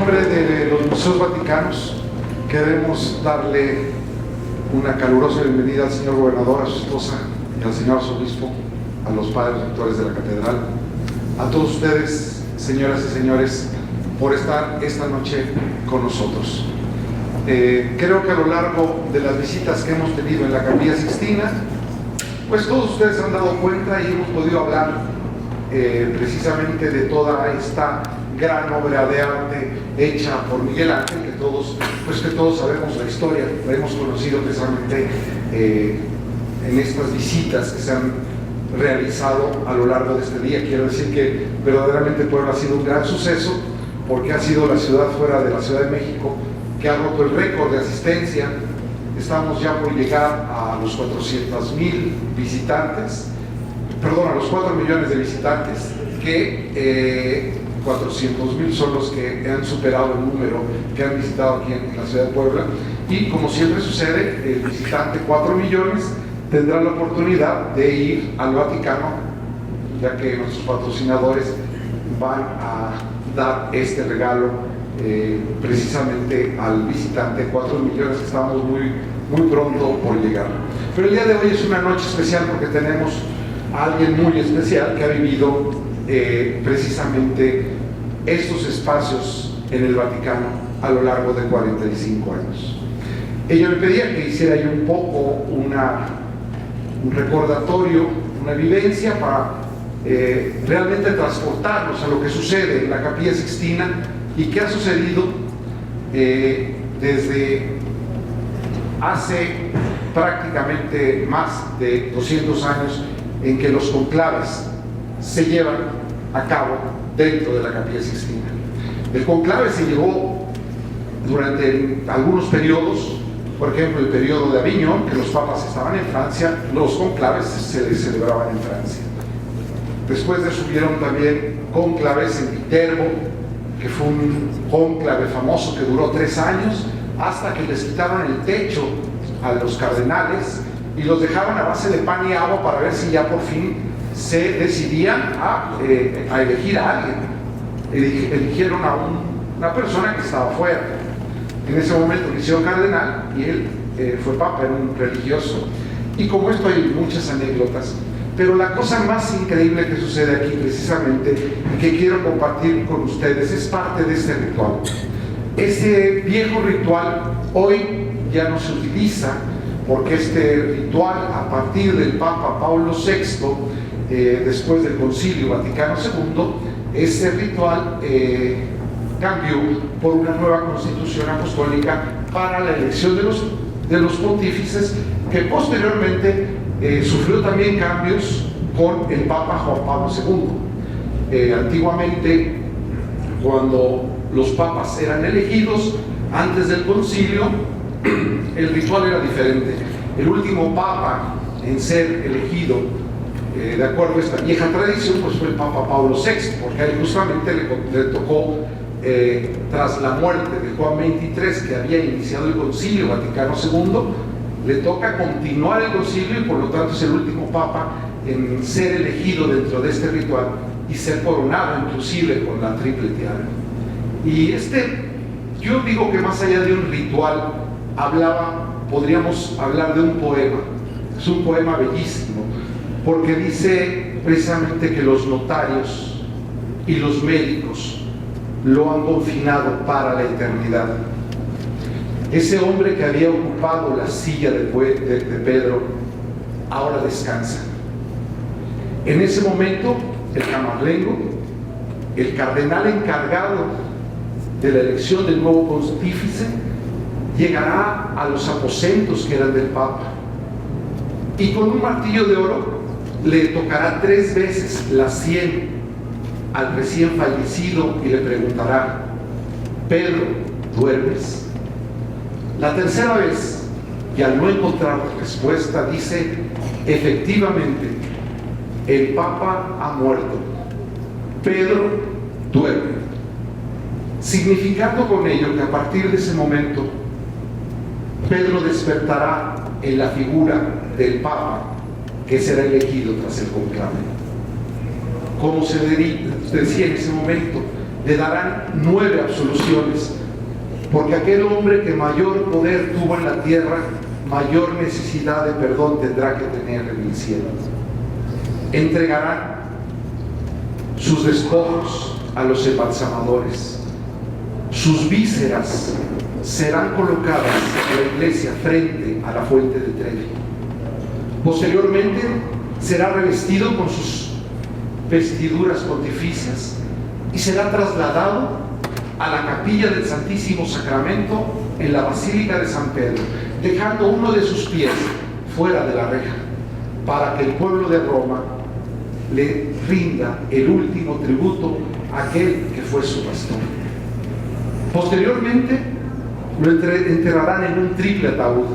nombre de los Museos Vaticanos, queremos darle una calurosa bienvenida al señor gobernador, a su esposa y al señor arzobispo, a los padres rectores de la catedral, a todos ustedes, señoras y señores, por estar esta noche con nosotros. Creo que a lo largo de las visitas que hemos tenido en la Capilla Sixtina, pues todos ustedes han dado cuenta y hemos podido hablar precisamente de toda esta gran obra de arte hecha por Miguel Ángel, que todos sabemos la historia, la hemos conocido precisamente en estas visitas que se han realizado a lo largo de este día. Quiero decir que verdaderamente Puebla ha sido un gran suceso, porque ha sido la ciudad fuera de la Ciudad de México que ha roto el récord de asistencia. Estamos ya por llegar a los 400,000 visitantes, perdón, a los 4 millones de visitantes, que 400,000 son los que han superado el número que han visitado aquí en la ciudad de Puebla. Y como siempre sucede, el visitante 4 millones tendrá la oportunidad de ir al Vaticano, ya que nuestros patrocinadores van a dar este regalo precisamente al visitante 4 millones, que estamos muy pronto por llegar. Pero el día de hoy es una noche especial porque tenemos a alguien muy especial que ha vivido precisamente estos espacios en el Vaticano a lo largo de 45 años. Ella me pedía que hiciera yo un poco un recordatorio, una vivencia para realmente transportarnos a lo que sucede en la Capilla Sixtina y qué ha sucedido desde hace prácticamente más de 200 años en que los conclaves se llevan a cabo dentro de la Capilla Sixtina. El conclave se llevó durante algunos periodos, por ejemplo el periodo de Aviñón, que los papas estaban en Francia, los conclaves se celebraban en Francia. Después de eso hubieron también conclaves en Viterbo, que fue un cónclave famoso que duró 3 años, hasta que les quitaron el techo a los cardenales y los dejaron a base de pan y agua para ver si ya por fin se decidían a elegir a alguien. Eligieron a una persona que estaba fuera. En ese momento le hicieron cardenal y él fue papa, era un religioso. Y como esto hay muchas anécdotas, pero la cosa más increíble que sucede aquí precisamente, y que quiero compartir con ustedes, es parte de este ritual. Ese viejo ritual hoy ya no se utiliza, porque este ritual, a partir del Papa Pablo VI, después del Concilio Vaticano II, ese ritual cambió por una nueva constitución apostólica para la elección de los pontífices, que posteriormente sufrió también cambios con el Papa Juan Pablo II. Antiguamente, cuando los papas eran elegidos antes del concilio, el ritual era diferente. El último papa en ser elegido, de acuerdo a esta vieja tradición, pues fue el Papa Pablo VI, porque a él justamente le tocó, tras la muerte de Juan XXIII, que había iniciado el Concilio Vaticano II, le toca continuar el concilio y por lo tanto es el último papa en ser elegido dentro de este ritual y ser coronado inclusive con la triple tiara. Y yo digo que más allá de un ritual, podríamos hablar de un poema. Es un poema bellísimo, porque dice precisamente que los notarios y los médicos lo han confinado para la eternidad. Ese hombre que había ocupado la silla de Pedro ahora descansa. En ese momento, el camarlengo, el cardenal encargado de la elección del nuevo pontífice, llegará a los aposentos que eran del Papa y con un martillo de oro le tocará 3 veces la sien al recién fallecido y le preguntará: Pedro, ¿duermes? La tercera vez, y al no encontrar respuesta, dice: efectivamente, el Papa ha muerto, Pedro duerme, significando con ello que a partir de ese momento Pedro despertará en la figura del Papa que será elegido tras el conclave. Como se decía en ese momento, le darán 9 absoluciones, porque aquel hombre que mayor poder tuvo en la tierra, mayor necesidad de perdón tendrá que tener en el cielo. Entregarán sus despojos a los embalsamadores, sus vísceras serán colocadas en la iglesia frente a la fuente de Trevi. Posteriormente será revestido con sus vestiduras pontificias y será trasladado a la capilla del Santísimo Sacramento en la Basílica de San Pedro, dejando uno de sus pies fuera de la reja, para que el pueblo de Roma le rinda el último tributo a aquel que fue su pastor. Posteriormente lo enterrarán en un triple ataúd,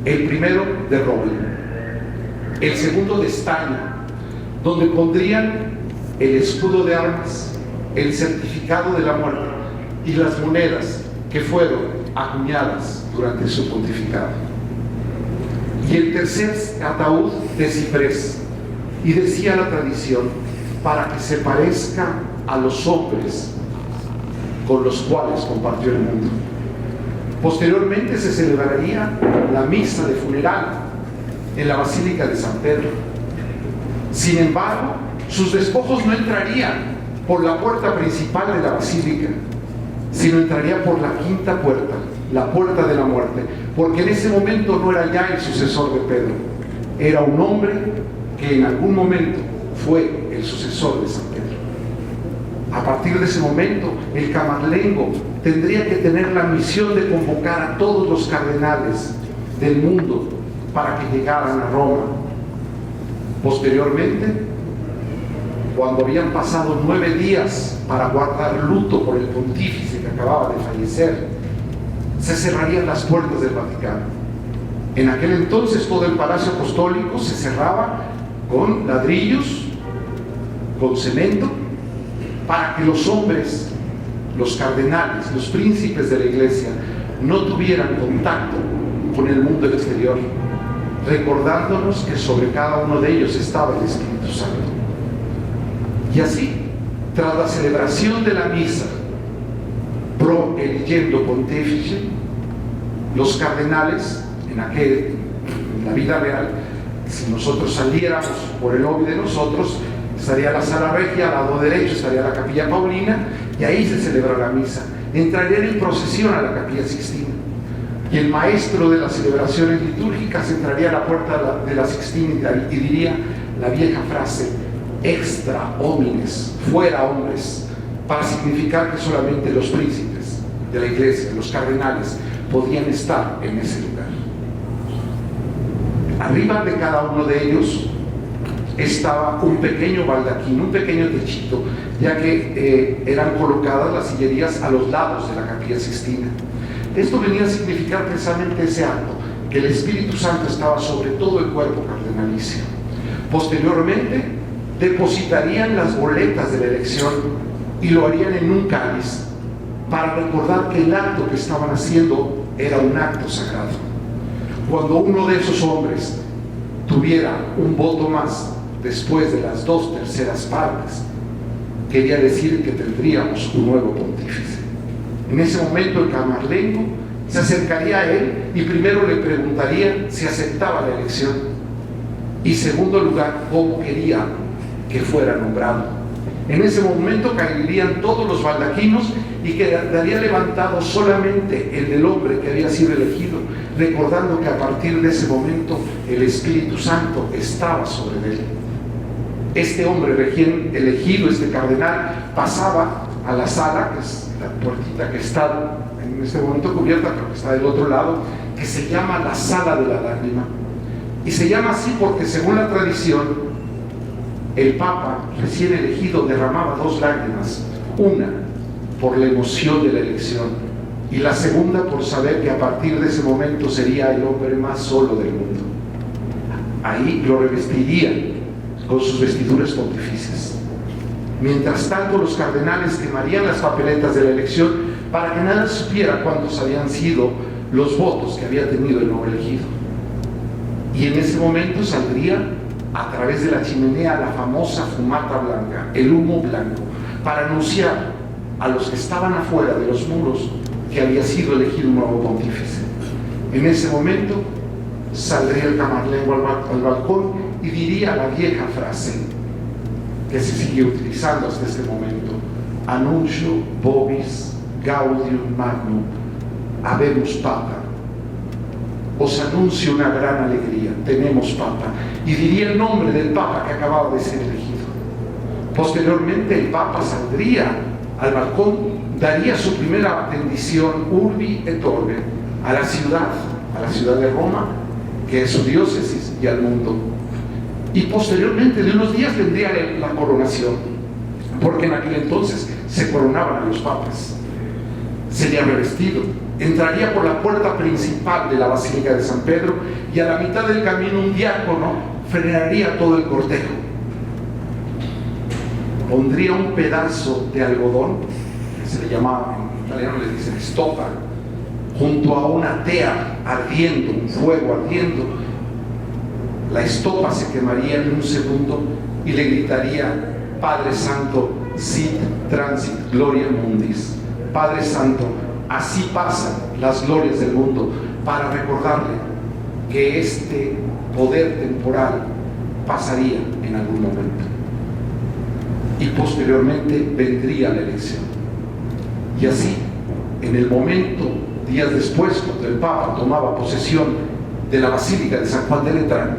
el primero de roble, el segundo de estaño, donde pondrían el escudo de armas, el certificado de la muerte y las monedas que fueron acuñadas durante su pontificado, y el tercer ataúd de ciprés, y decía la tradición, para que se parezca a los hombres con los cuales compartió el mundo. Posteriormente se celebraría la misa de funeral en la Basílica de San Pedro. Sin embargo, sus despojos no entrarían por la puerta principal de la basílica, sino entraría por la quinta puerta, la puerta de la muerte, porque en ese momento no era ya el sucesor de Pedro, era un hombre que en algún momento fue el sucesor de San Pedro. A partir de ese momento, el camarlengo tendría que tener la misión de convocar a todos los cardenales del mundo para que llegaran a Roma. Posteriormente, cuando habían pasado 9 días para guardar luto por el pontífice que acababa de fallecer, se cerrarían las puertas del Vaticano. En aquel entonces todo el Palacio Apostólico se cerraba con ladrillos, con cemento, para que los hombres, los cardenales, los príncipes de la iglesia no tuvieran contacto con el mundo exterior, recordándonos que sobre cada uno de ellos estaba el Espíritu Santo. Y así, tras la celebración de la misa pro eligendo pontífice, los cardenales, en la vida real, si nosotros saliéramos por el lobby de nosotros, estaría la sala regia, al lado derecho estaría la capilla Paulina, y ahí se celebra la misa. Entrarían en procesión a la capilla Sixtina, y el maestro de las celebraciones litúrgicas entraría a la puerta de la Sixtina y diría la vieja frase extra homines, fuera hombres, para significar que solamente los príncipes de la iglesia, los cardenales, podían estar en ese lugar. Arriba de cada uno de ellos estaba un pequeño baldaquín, un pequeño techito, ya que eran colocadas las sillerías a los lados de la capilla Sixtina. Esto venía a significar precisamente ese acto, que el Espíritu Santo estaba sobre todo el cuerpo cardenalicio. Posteriormente, depositarían las boletas de la elección y lo harían en un cáliz para recordar que el acto que estaban haciendo era un acto sagrado. Cuando uno de esos hombres tuviera un voto más después de las 2/3 partes, quería decir que tendríamos un nuevo pontífice. En ese momento el camarlengo se acercaría a él y primero le preguntaría si aceptaba la elección, y segundo lugar, cómo quería que fuera nombrado. En ese momento caerían todos los baldaquinos y quedaría levantado solamente el del hombre que había sido elegido, recordando que a partir de ese momento el Espíritu Santo estaba sobre él. Este hombre recién elegido, este cardenal, pasaba a la sala, que es la puertita que está en este momento cubierta, pero que está del otro lado, que se llama la sala de la lágrima. Y se llama así porque, según la tradición, el Papa recién elegido derramaba 2 lágrimas, una por la emoción de la elección y la segunda por saber que a partir de ese momento sería el hombre más solo del mundo. Ahí lo revestirían con sus vestiduras pontificias. Mientras tanto, los cardenales quemarían las papeletas de la elección para que nadie supiera cuántos habían sido los votos que había tenido el nuevo elegido. Y en ese momento saldría a través de la chimenea la famosa fumata blanca, el humo blanco, para anunciar a los que estaban afuera de los muros que había sido elegido un nuevo pontífice. En ese momento saldría el camarlengo al balcón y diría la vieja frase que se sigue utilizando hasta este momento: Annuncio vobis gaudium magnum, habemus papa. Os anuncio una gran alegría, tenemos papa. Y diría el nombre del papa que acababa de ser elegido. Posteriormente el papa saldría al balcón, daría su primera bendición urbi et orbe a la ciudad de Roma, que es su diócesis, y al mundo. Y posteriormente de unos días vendría la coronación, porque en aquel entonces se coronaban a los papas. Sería revestido, entraría por la puerta principal de la Basílica de San Pedro, y a la mitad del camino un diácono frenaría todo el cortejo. Pondría un pedazo de algodón, que se le llamaba, en italiano le dicen estopa, junto a una tea ardiendo, un fuego ardiendo. La estopa se quemaría en un segundo y le gritaría: Padre Santo, sit transit gloria mundis. Padre Santo, así pasan las glorias del mundo, para recordarle que este poder temporal pasaría en algún momento. Y posteriormente vendría la elección. Y así, en el momento, días después, cuando el Papa tomaba posesión de la Basílica de San Juan de Letrán,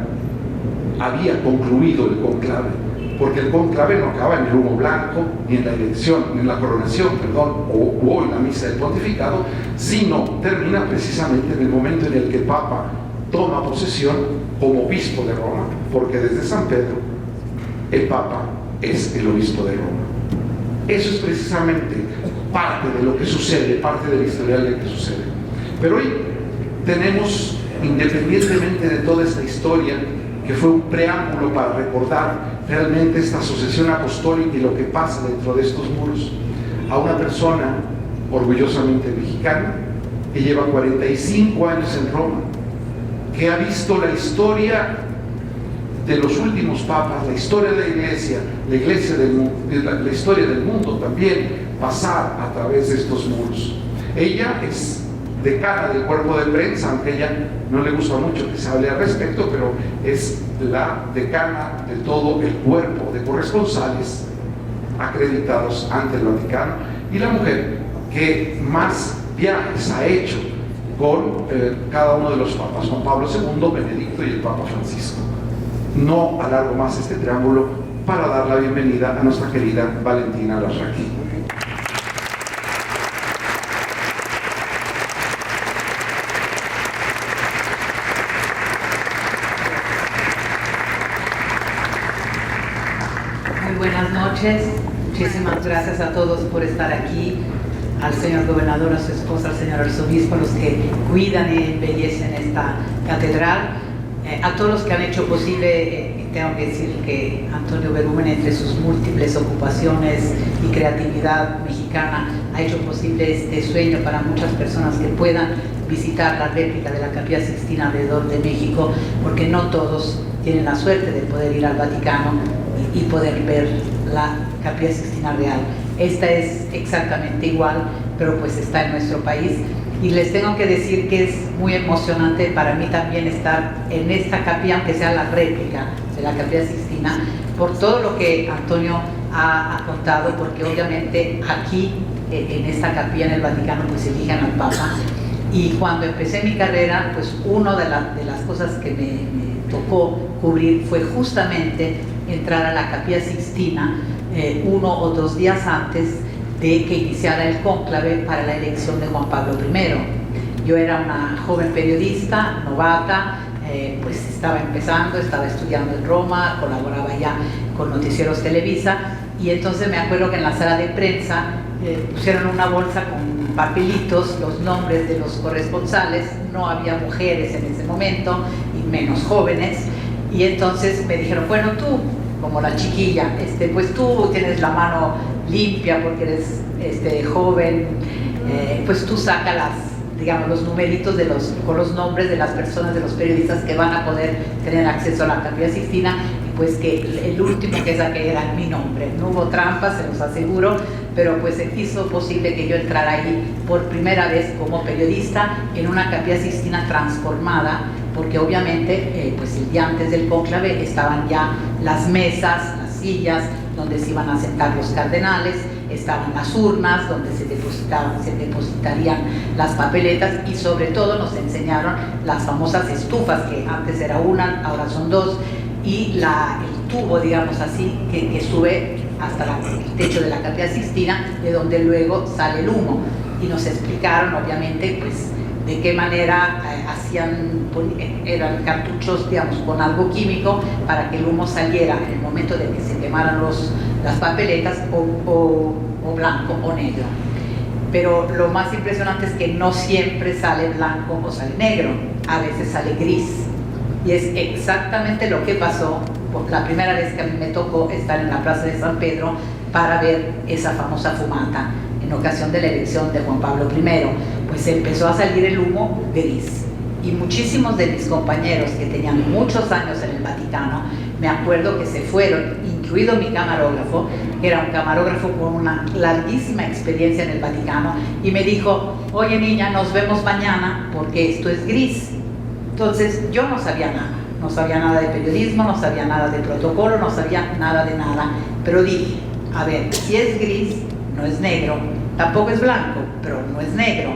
había concluido el conclave, porque el conclave no acaba en el humo blanco, ni en la elección, ni en la coronación, o en la misa del pontificado, sino termina precisamente en el momento en el que el Papa toma posesión como obispo de Roma, porque desde San Pedro el Papa es el obispo de Roma. Eso es precisamente parte de lo que sucede, parte del historial de lo que sucede. Pero hoy tenemos, independientemente de toda esta historia, que fue un preámbulo para recordar realmente esta asociación apostólica y lo que pasa dentro de estos muros, a una persona orgullosamente mexicana, que lleva 45 años en Roma, que ha visto la historia de los últimos papas, la historia de la iglesia la historia del mundo también, pasar a través de estos muros. Ella es decana del cuerpo de prensa, aunque a ella no le gusta mucho que se hable al respecto, pero es la decana de todo el cuerpo de corresponsales acreditados ante el Vaticano, y la mujer que más viajes ha hecho con cada uno de los papas: Juan Pablo II, Benedicto y el Papa Francisco. No alargo más este triángulo para dar la bienvenida a nuestra querida Valentina Larraqui. Muy buenas noches, muchísimas gracias a todos por estar aquí, al señor gobernador, a su esposa, al señor arzobispo, a los que cuidan y embellecen esta catedral, a todos los que han hecho posible. Tengo que decir que Antonio Berumen, entre sus múltiples ocupaciones y creatividad mexicana, ha hecho posible este sueño para muchas personas que puedan visitar la réplica de la Capilla Sixtina alrededor de México, porque no todos tienen la suerte de poder ir al Vaticano y poder ver la Capilla Sixtina real. Esta es exactamente igual, pero pues está en nuestro país. Y les tengo que decir que es muy emocionante para mí también estar en esta capilla, aunque sea la réplica de la Capilla Sixtina, por todo lo que Antonio ha contado, porque obviamente aquí, en esta capilla en el Vaticano, pues eligen al Papa. Y cuando empecé mi carrera, pues una de las cosas que me tocó cubrir fue justamente entrar a la Capilla Sixtina 1 o 2 días antes de que iniciara el cónclave para la elección de Juan Pablo I. Yo era una joven periodista, novata, pues estaba empezando, estaba estudiando en Roma, colaboraba ya con Noticieros Televisa, y entonces me acuerdo que en la sala de prensa pusieron una bolsa con papelitos, los nombres de los corresponsales. No había mujeres en ese momento, y menos jóvenes, y entonces me dijeron: bueno, tú, como la chiquilla, pues tú tienes la mano limpia porque eres joven, pues tú saca los numeritos con los nombres de las personas, de los periodistas que van a poder tener acceso a la Capilla Sixtina, y pues que el último que saqué era mi nombre. No hubo trampa, se los aseguro, pero pues se hizo posible que yo entrara ahí por primera vez como periodista en una Capilla Sixtina transformada, porque obviamente pues el día antes del cónclave estaban ya las mesas, las sillas donde se iban a sentar los cardenales, estaban las urnas donde se depositarían las papeletas, y sobre todo nos enseñaron las famosas estufas, que antes era una, ahora son dos, y el tubo, digamos así, que sube hasta el techo de la Capilla Sixtina, de donde luego sale el humo. Y nos explicaron, obviamente, pues de qué manera eran cartuchos, digamos, con algo químico para que el humo saliera en el momento de que se quemaran las papeletas, o blanco o negro. Pero lo más impresionante es que no siempre sale blanco o sale negro, a veces sale gris. Y es exactamente lo que pasó la primera vez que a mí me tocó estar en la Plaza de San Pedro para ver esa famosa fumata en ocasión de la elección de Juan Pablo I. Pues empezó a salir el humo gris, y muchísimos de mis compañeros que tenían muchos años en el Vaticano, me acuerdo que se fueron, incluido mi camarógrafo, que era un camarógrafo con una larguísima experiencia en el Vaticano, y me dijo: oye niña, nos vemos mañana porque esto es gris. Entonces yo no sabía nada de periodismo, no sabía nada de protocolo, no sabía nada de nada, pero dije, a ver, si es gris, no es negro, tampoco es blanco, pero no es negro.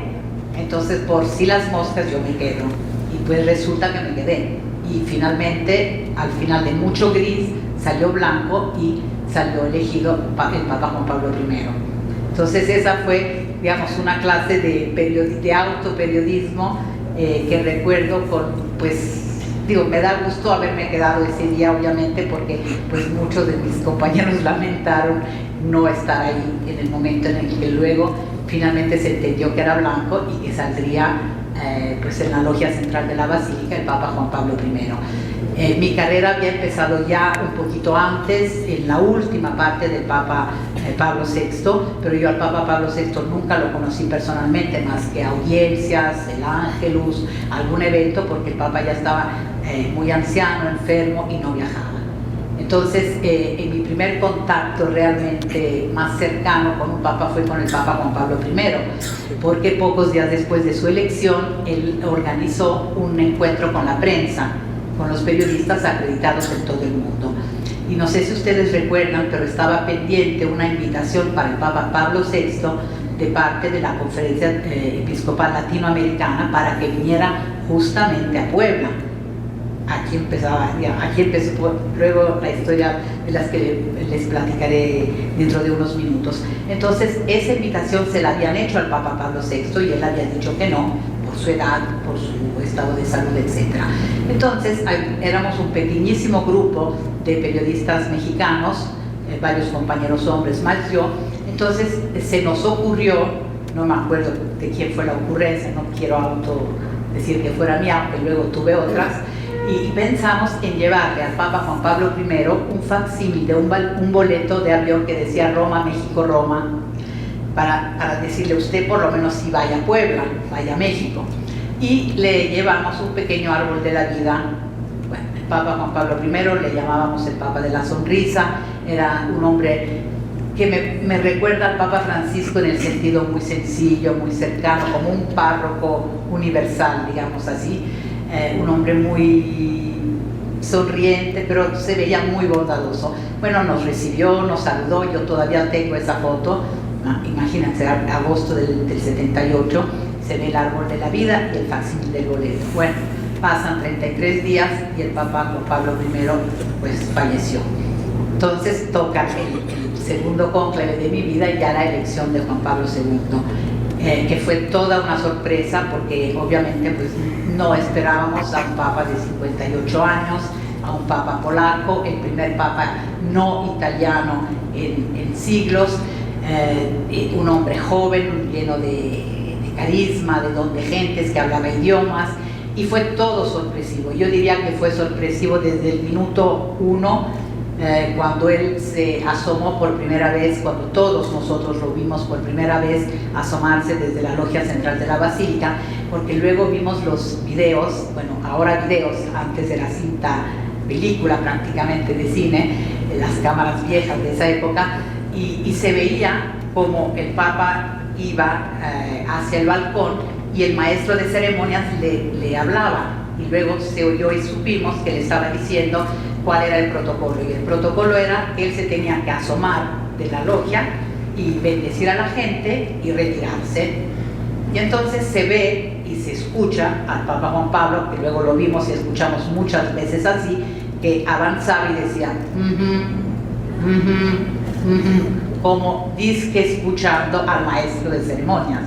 Entonces, por si las moscas, yo me quedo. Y pues resulta que me quedé. Y finalmente, al final de mucho gris, salió blanco y salió elegido el Papa Juan Pablo I. Entonces, esa fue, digamos, una clase de autoperiodismo que recuerdo me da gusto haberme quedado ese día, obviamente, porque pues muchos de mis compañeros lamentaron no estar ahí en el momento en el que luego finalmente se entendió que era blanco y que saldría pues en la logia central de la Basílica el Papa Juan Pablo I. Mi carrera había empezado ya un poquito antes, en la última parte del Papa Pablo VI, pero yo al Papa Pablo VI nunca lo conocí personalmente, más que audiencias, el Ángelus, algún evento, porque el Papa ya estaba muy anciano, enfermo y no viajaba. Entonces, en mi primer contacto realmente más cercano con un papa fue con el Papa Juan Pablo I, porque pocos días después de su elección, él organizó un encuentro con la prensa, con los periodistas acreditados en todo el mundo. Y no sé si ustedes recuerdan, pero estaba pendiente una invitación para el Papa Pablo VI de parte de la Conferencia Episcopal Latinoamericana para que viniera justamente a Puebla. Aquí empezó luego la historia de las que les platicaré dentro de unos minutos. Entonces, esa invitación se la habían hecho al Papa Pablo VI y él había dicho que no, por su edad, por su estado de salud, etc. Entonces, éramos un pequeñísimo grupo de periodistas mexicanos, varios compañeros hombres más yo. Entonces, se nos ocurrió, no me acuerdo de quién fue la ocurrencia, no quiero decir que fuera mía, aunque luego tuve otras, y pensamos en llevarle al Papa Juan Pablo I un facsímil de un boleto de avión que decía Roma, México, Roma, para decirle: usted por lo menos si vaya a Puebla, vaya a México. Y le llevamos un pequeño árbol de la vida. Bueno, el Papa Juan Pablo I le llamábamos el Papa de la Sonrisa, era un hombre que me recuerda al Papa Francisco en el sentido muy sencillo, muy cercano, como un párroco universal, digamos así. Un hombre muy sonriente, pero se veía muy bondadoso. Bueno, nos recibió, nos saludó, yo todavía tengo esa foto, imagínense, agosto del 78, se ve el árbol de la vida y el facsímil del boleto. Bueno, pasan 33 días y el Papa Juan Pablo I pues falleció. Entonces toca el segundo cónclave de mi vida y ya la elección de Juan Pablo II, que fue toda una sorpresa porque obviamente pues no esperábamos a un papa de 58 años, a un papa polaco, el primer papa no italiano en siglos, un hombre joven, lleno de carisma, de don de gentes, que hablaba idiomas, y fue todo sorpresivo. Yo diría que fue sorpresivo desde el minuto 1, cuando él se asomó por primera vez, cuando todos nosotros lo vimos por primera vez asomarse desde la logia central de la Basílica, porque luego vimos los videos, bueno, ahora videos, antes era cinta película prácticamente de cine, las cámaras viejas de esa época, y se veía como el Papa iba hacia el balcón y el maestro de ceremonias le hablaba, y luego se oyó y supimos que le estaba diciendo cuál era el protocolo, y el protocolo era que él se tenía que asomar de la logia y bendecir a la gente y retirarse. Y entonces se ve y se escucha al Papa Juan Pablo, que luego lo vimos y escuchamos muchas veces así, que avanzaba y decía como disque escuchando al maestro de ceremonias.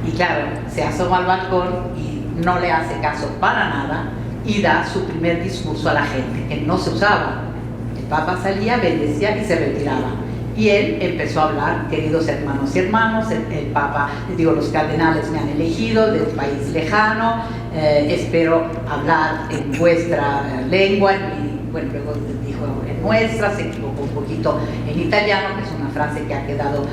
Y claro, se asoma al balcón y no le hace caso para nada y da su primer discurso a la gente, que no se usaba. El Papa salía, bendecía y se retiraba. Y él empezó a hablar: queridos hermanos y hermanas, el Papa, los cardenales me han elegido del país lejano, espero hablar en vuestra lengua, y bueno, luego dijo en nuestra, se equivocó un poquito en italiano, que es una frase que ha quedado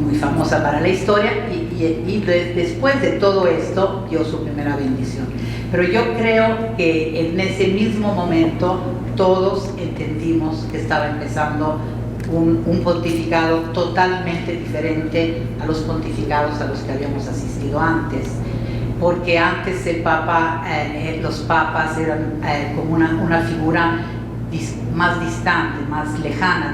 muy famosa para la historia, y después de todo esto dio su primera bendición. Pero yo creo que en ese mismo momento todos entendimos que estaba empezando un pontificado totalmente diferente a los pontificados a los que habíamos asistido antes, porque antes el Papa, los papas eran como una figura más distante, más lejana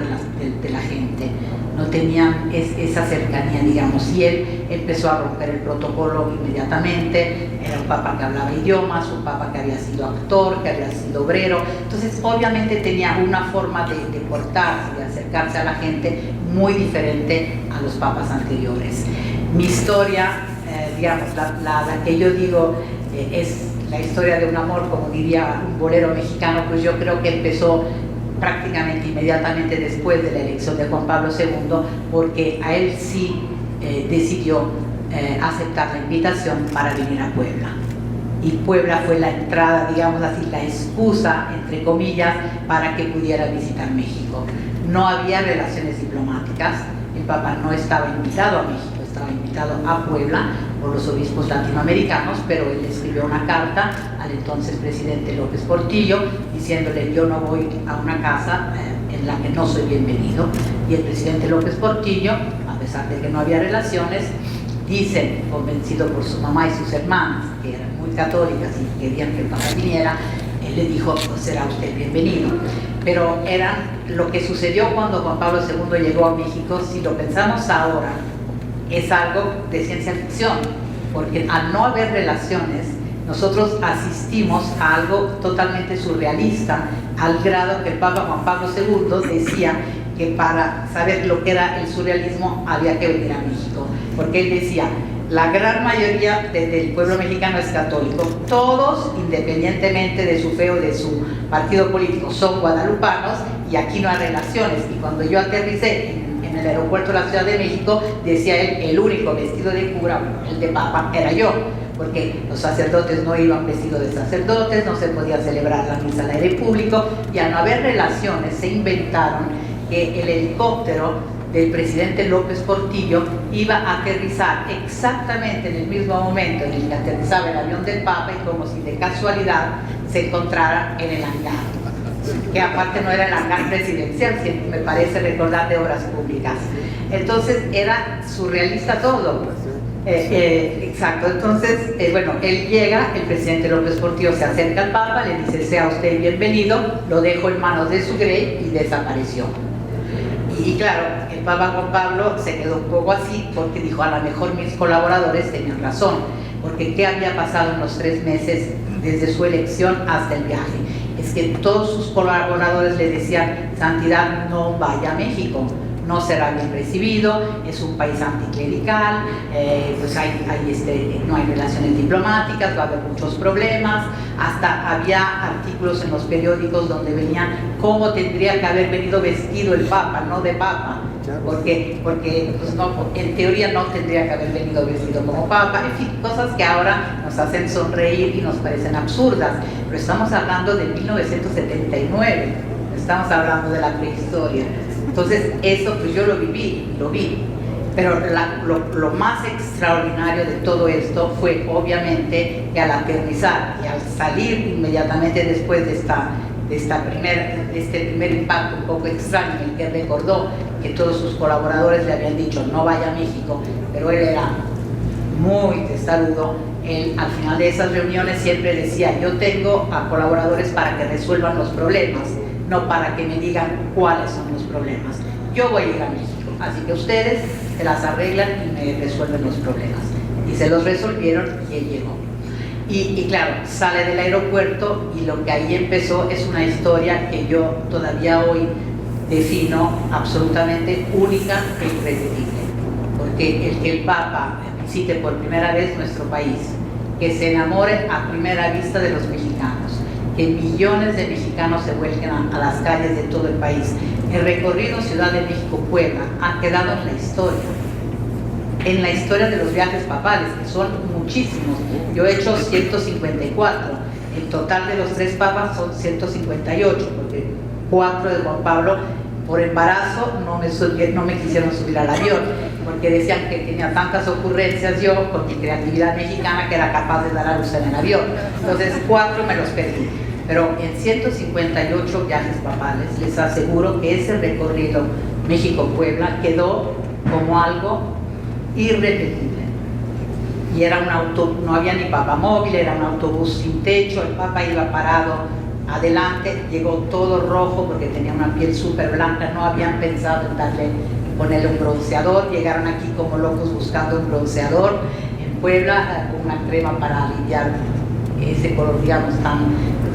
de la gente, no tenían esa cercanía, digamos, y él empezó a romper el protocolo inmediatamente. Era un papa que hablaba idiomas, un papa que había sido actor, que había sido obrero, entonces obviamente tenía una forma de portarse, de acercarse a la gente muy diferente a los papas anteriores. Mi historia, digamos, la que yo digo es la historia de un amor, como diría un bolero mexicano, pues yo creo que empezó prácticamente inmediatamente después de la elección de Juan Pablo II, porque a él sí decidió aceptar la invitación para venir a Puebla. Y Puebla fue la entrada, digamos así, la excusa, entre comillas, para que pudiera visitar México. No había relaciones diplomáticas, el Papa no estaba invitado a México, estaba invitado a Puebla por los obispos latinoamericanos, pero él escribió una carta al entonces presidente López Portillo diciéndole: yo no voy a una casa en la que no soy bienvenido. Y el presidente López Portillo, a pesar de que no había relaciones, dicen, convencido por su mamá y sus hermanas, que eran muy católicas y querían que el Papa viniera, él le dijo: pues será usted bienvenido. Pero era lo que sucedió cuando Juan Pablo II llegó a México. Si lo pensamos ahora, es algo de ciencia ficción, porque al no haber relaciones, nosotros asistimos a algo totalmente surrealista, al grado que el Papa Juan Pablo II decía que para saber lo que era el surrealismo había que venir a México, porque él decía: la gran mayoría del pueblo mexicano es católico, todos, independientemente de su fe o de su partido político, son guadalupanos, y aquí no hay relaciones. Y cuando yo aterricé en el aeropuerto de la Ciudad de México, decía él: el único vestido de cura, el de papa, era yo, porque los sacerdotes no iban vestidos de sacerdotes, no se podía celebrar la misa al aire público, y al no haber relaciones se inventaron que el helicóptero del presidente López Portillo iba a aterrizar exactamente en el mismo momento en el que aterrizaba el avión del Papa, y como si de casualidad se encontrara en el hangar, que aparte no era el hangar presidencial, sino, me parece recordar, de obras públicas. Entonces era surrealista todo. Exacto. Entonces, bueno, él llega, el presidente López Portillo se acerca al Papa, le dice: sea usted bienvenido, lo dejo en manos de su grey, y desapareció. Y claro, el Papa Juan Pablo se quedó un poco así, porque dijo: a lo mejor mis colaboradores tenían razón, porque ¿qué había pasado en los 3 meses desde su elección hasta el viaje? Es que todos sus colaboradores le decían: santidad, no vaya a México, no será bien recibido, es un país anticlerical, pues no hay relaciones diplomáticas, va a haber muchos problemas. Hasta había artículos en los periódicos donde venían cómo tendría que haber venido vestido el Papa, no de Papa, porque pues no, en teoría no tendría que haber venido vestido como Papa. En fin, cosas que ahora nos hacen sonreír y nos parecen absurdas, pero estamos hablando de 1979, estamos hablando de la prehistoria. Entonces eso pues yo lo vi, pero lo más extraordinario de todo esto fue obviamente que al aterrizar y al salir inmediatamente después de esta de este primer impacto un poco extraño, en el que recordó que todos sus colaboradores le habían dicho no vaya a México, pero él era muy testarudo. Él, al final de esas reuniones, siempre decía: yo tengo a colaboradores para que resuelvan los problemas, no para que me digan cuáles son los problemas. Yo voy a ir a México, así que ustedes se las arreglan y me resuelven los problemas. Y se los resolvieron y él llegó. Y claro, sale del aeropuerto y lo que ahí empezó es una historia que yo todavía hoy defino absolutamente única e irrepetible. Porque el que el Papa visite por primera vez nuestro país, que se enamore a primera vista de los mexicanos, que millones de mexicanos se vuelquen a las calles de todo el país. El recorrido Ciudad de México-Puebla ha quedado en la historia de los viajes papales, que son muchísimos. Yo he hecho 154, el total de los 3 papas son 158, porque 4 de Juan Pablo por embarazo no me quisieron subir al avión, porque decían que tenía tantas ocurrencias yo con mi creatividad mexicana que era capaz de dar a luz en el avión. Entonces 4 me los perdí. Pero en 158 viajes papales les aseguro que ese recorrido México-Puebla quedó como algo irrepetible. Y era no había ni papamóvil, era un autobús sin techo, el Papa iba parado adelante, llegó todo rojo porque tenía una piel súper blanca, no habían pensado en ponerle un bronceador, llegaron aquí como locos buscando un bronceador en Puebla con una crema para aliviar ese color, digamos,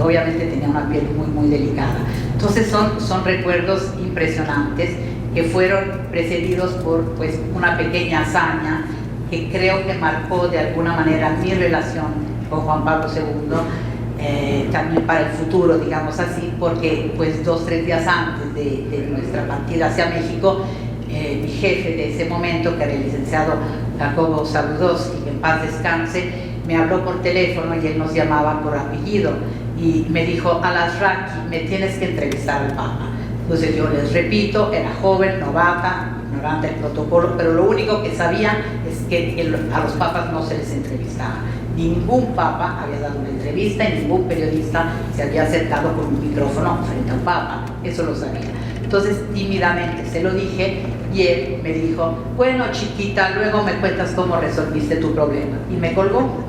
obviamente tenía una piel muy, muy delicada. Entonces son recuerdos impresionantes que fueron precedidos por pues, una pequeña hazaña que creo que marcó de alguna manera mi relación con Juan Pablo II, también para el futuro, digamos así, porque pues 2 o 3 días antes de nuestra partida hacia México, mi jefe de ese momento, que era el licenciado Jacobo Saludowski, que en paz descanse, me habló por teléfono y él nos llamaba por apellido y me dijo: Alasraqui, me tienes que entrevistar al Papa. Entonces yo les repito, era joven, novata, ignorante del protocolo, pero lo único que sabía es que a los papas no se les entrevistaba. Ningún papa había dado una entrevista y ningún periodista se había acercado con un micrófono frente a un papa, eso lo sabía. Entonces tímidamente se lo dije y él me dijo: bueno, chiquita, luego me cuentas cómo resolviste tu problema. Y me colgó.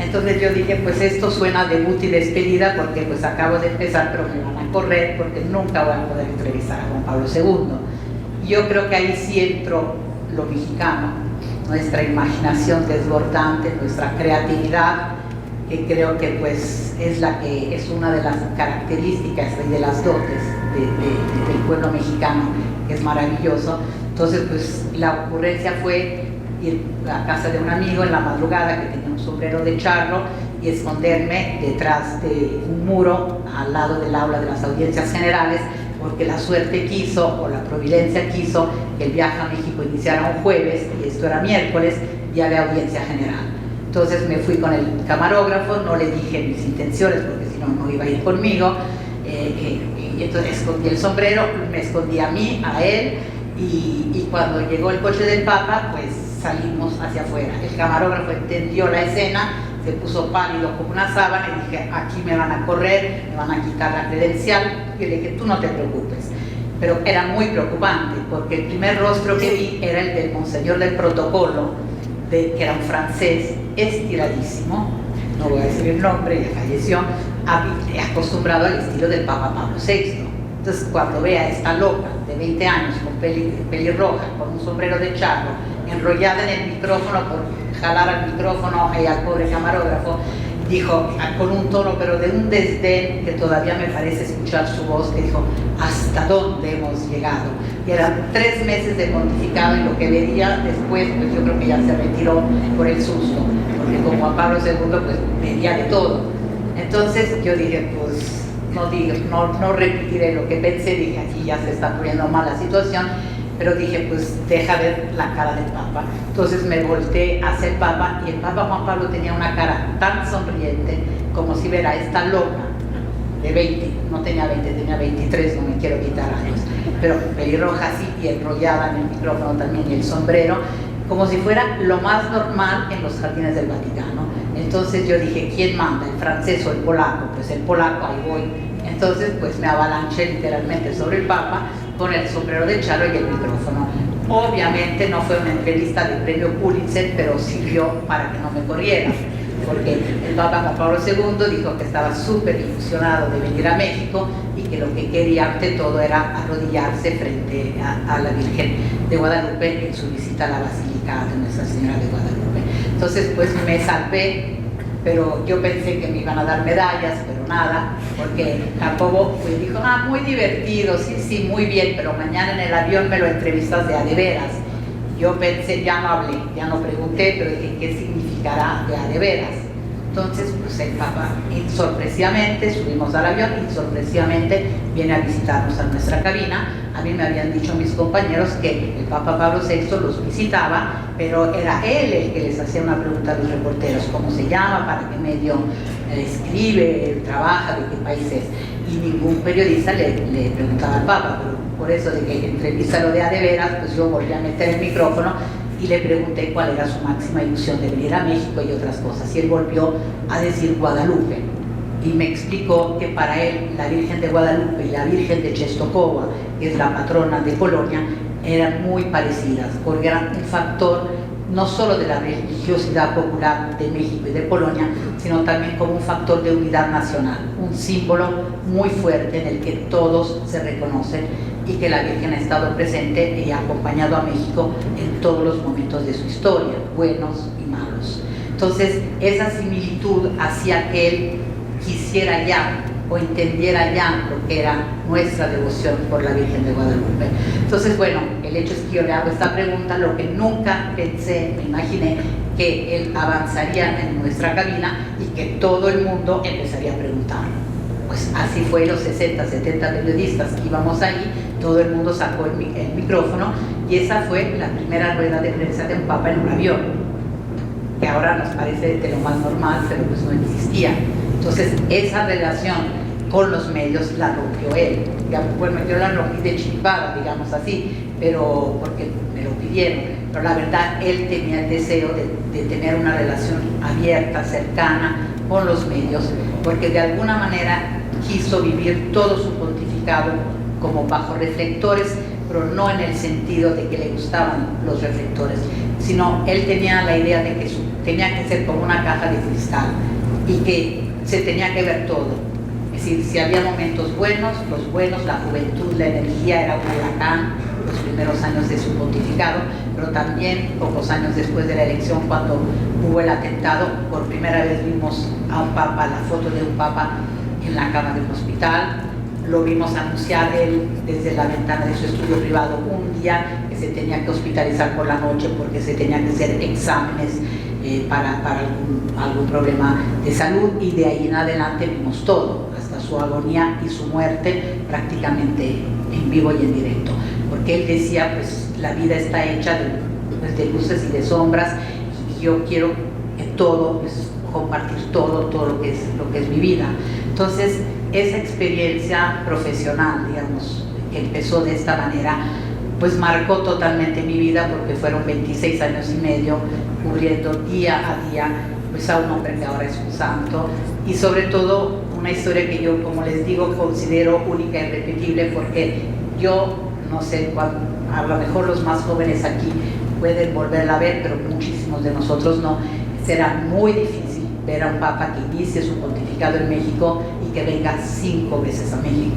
Entonces yo dije: pues esto suena a debut y despedida, porque pues acabo de empezar, pero me van a correr porque nunca voy a poder entrevistar a Juan Pablo II. Yo creo que ahí sí entró lo mexicano, nuestra imaginación desbordante, nuestra creatividad, que creo que pues es una de las características y de las dotes del pueblo mexicano, que es maravilloso. Entonces pues la ocurrencia fue ir a casa de un amigo en la madrugada, que tenía un sombrero de charro, y esconderme detrás de un muro al lado del aula de las audiencias generales, porque la suerte quiso, o la providencia quiso, que el viaje a México iniciara un jueves y esto era miércoles, y había audiencia general. Entonces me fui con el camarógrafo, no le dije mis intenciones porque si no, no iba a ir conmigo, y entonces escondí el sombrero, me escondí a mí, a él, y cuando llegó el coche del Papa, pues salimos hacia afuera. El camarógrafo entendió la escena, se puso pálido como una sábana y dije: aquí me van a correr, me van a quitar la credencial. Y le dije: tú no te preocupes. Pero era muy preocupante porque el primer rostro que vi era el del monseñor del protocolo, que era un francés estiradísimo, no voy a decir el nombre, ya falleció, acostumbrado al estilo del Papa Pablo VI. Entonces cuando ve a esta loca de 20 años con pelirroja, con un sombrero de charro, enrollada en el micrófono por jalar al micrófono y al pobre camarógrafo, dijo con un tono pero de un desdén que todavía me parece escuchar su voz, que dijo: ¿hasta dónde hemos llegado? Y eran 3 meses de pontificado, y lo que vería después, pues yo creo que ya se retiró por el susto, porque con Juan Pablo II pues veía de todo. Entonces yo dije: pues no repetiré lo que pensé, dije: aquí ya se está poniendo mal la situación, pero dije: pues deja ver la cara del Papa. Entonces me volteé hacia el Papa, y el Papa Juan Pablo tenía una cara tan sonriente como si viera a esta loca de 20, no tenía 20, tenía 23, no me quiero quitar años, pero pelirroja así y enrollada en el micrófono también, y el sombrero, como si fuera lo más normal en los jardines del Vaticano. Entonces yo dije: ¿quién manda, el francés o el polaco? Pues el polaco, ahí voy, Entonces pues me avalanché literalmente sobre el Papa con el sombrero de charro y el micrófono. Obviamente no fue una entrevista de premio Pulitzer, pero sirvió para que no me corrieran, porque el Papa Juan Pablo II dijo que estaba súper ilusionado de venir a México y que lo que quería ante todo era arrodillarse frente a la Virgen de Guadalupe en su visita a la Basílica de Nuestra Señora de Guadalupe. Entonces pues me salvé, pero yo pensé que me iban a dar medallas, pero nada, porque Jacobo pues dijo, muy divertido, sí, muy bien, pero mañana en el avión me lo entrevistas de a de veras. Yo pensé, ya no hablé, ya no pregunté, pero dije, ¿qué significará de a de veras? Entonces, pues el Papa, sorpresivamente, subimos al avión y sorpresivamente viene a visitarnos a nuestra cabina. A mí me habían dicho mis compañeros que el Papa Pablo VI los visitaba, pero era él el que les hacía una pregunta a los reporteros, ¿cómo se llama? ¿Para qué medio escribe? ¿Trabaja? ¿De qué país es? Y ningún periodista le preguntaba al Papa, pero por eso de que entrevístalo de a de veras, pues yo volví a meter el micrófono y le pregunté cuál era su máxima ilusión de venir a México y otras cosas. Y él volvió a decir Guadalupe. Y me explicó que para él la Virgen de Guadalupe y la Virgen de Czestochowa, que es la patrona de Polonia, eran muy parecidas, porque eran un factor no solo de la religiosidad popular de México y de Polonia, sino también como un factor de unidad nacional, un símbolo muy fuerte en el que todos se reconocen y que la Virgen ha estado presente y ha acompañado a México en todos los momentos de su historia, buenos y malos. Entonces, esa similitud hacía que él quisiera ya o entendiera ya lo que era nuestra devoción por la Virgen de Guadalupe. Entonces, bueno, el hecho es que yo le hago esta pregunta, lo que nunca pensé, me imaginé que él avanzaría en nuestra cabina y que todo el mundo empezaría a preguntar. Pues así fue, los 60, 70 periodistas que íbamos ahí, todo el mundo sacó el micrófono y esa fue la primera rueda de prensa de un papa en un avión, que ahora nos parece de lo más normal, pero pues no existía. Entonces esa relación con los medios la rompió él. Bueno, yo la rompí de chiripada, digamos así, pero porque me lo pidieron. Pero la verdad, él tenía el deseo de tener una relación abierta, cercana con los medios, porque de alguna manera quiso vivir todo su pontificado como bajo reflectores, pero no en el sentido de que le gustaban los reflectores, sino él tenía la idea de que tenía que ser como una caja de cristal y que se tenía que ver todo. Es decir, si había momentos buenos, los buenos, la juventud, la energía era un huracán, los primeros años de su pontificado, pero también pocos años después de la elección, cuando hubo el atentado, por primera vez vimos a un papa, la foto de un papa en la cama de un hospital. Lo vimos anunciar él desde la ventana de su estudio privado un día que se tenía que hospitalizar por la noche porque se tenían que hacer exámenes para algún problema de salud, y de ahí en adelante vimos todo, hasta su agonía y su muerte prácticamente en vivo y en directo, porque él decía, pues la vida está hecha de luces y de sombras, y yo quiero todo, pues, compartir todo lo que es mi vida. Entonces esa experiencia profesional, digamos, que empezó de esta manera, pues marcó totalmente mi vida, porque fueron 26 años y medio cubriendo día a día pues a un hombre que ahora es un santo, y sobre todo una historia que yo, como les digo, considero única e irrepetible, porque yo no sé, a lo mejor los más jóvenes aquí pueden volverla a ver, pero muchísimos de nosotros no. Será muy difícil ver a un papa que inicie su pontificado en México y que venga 5 veces a México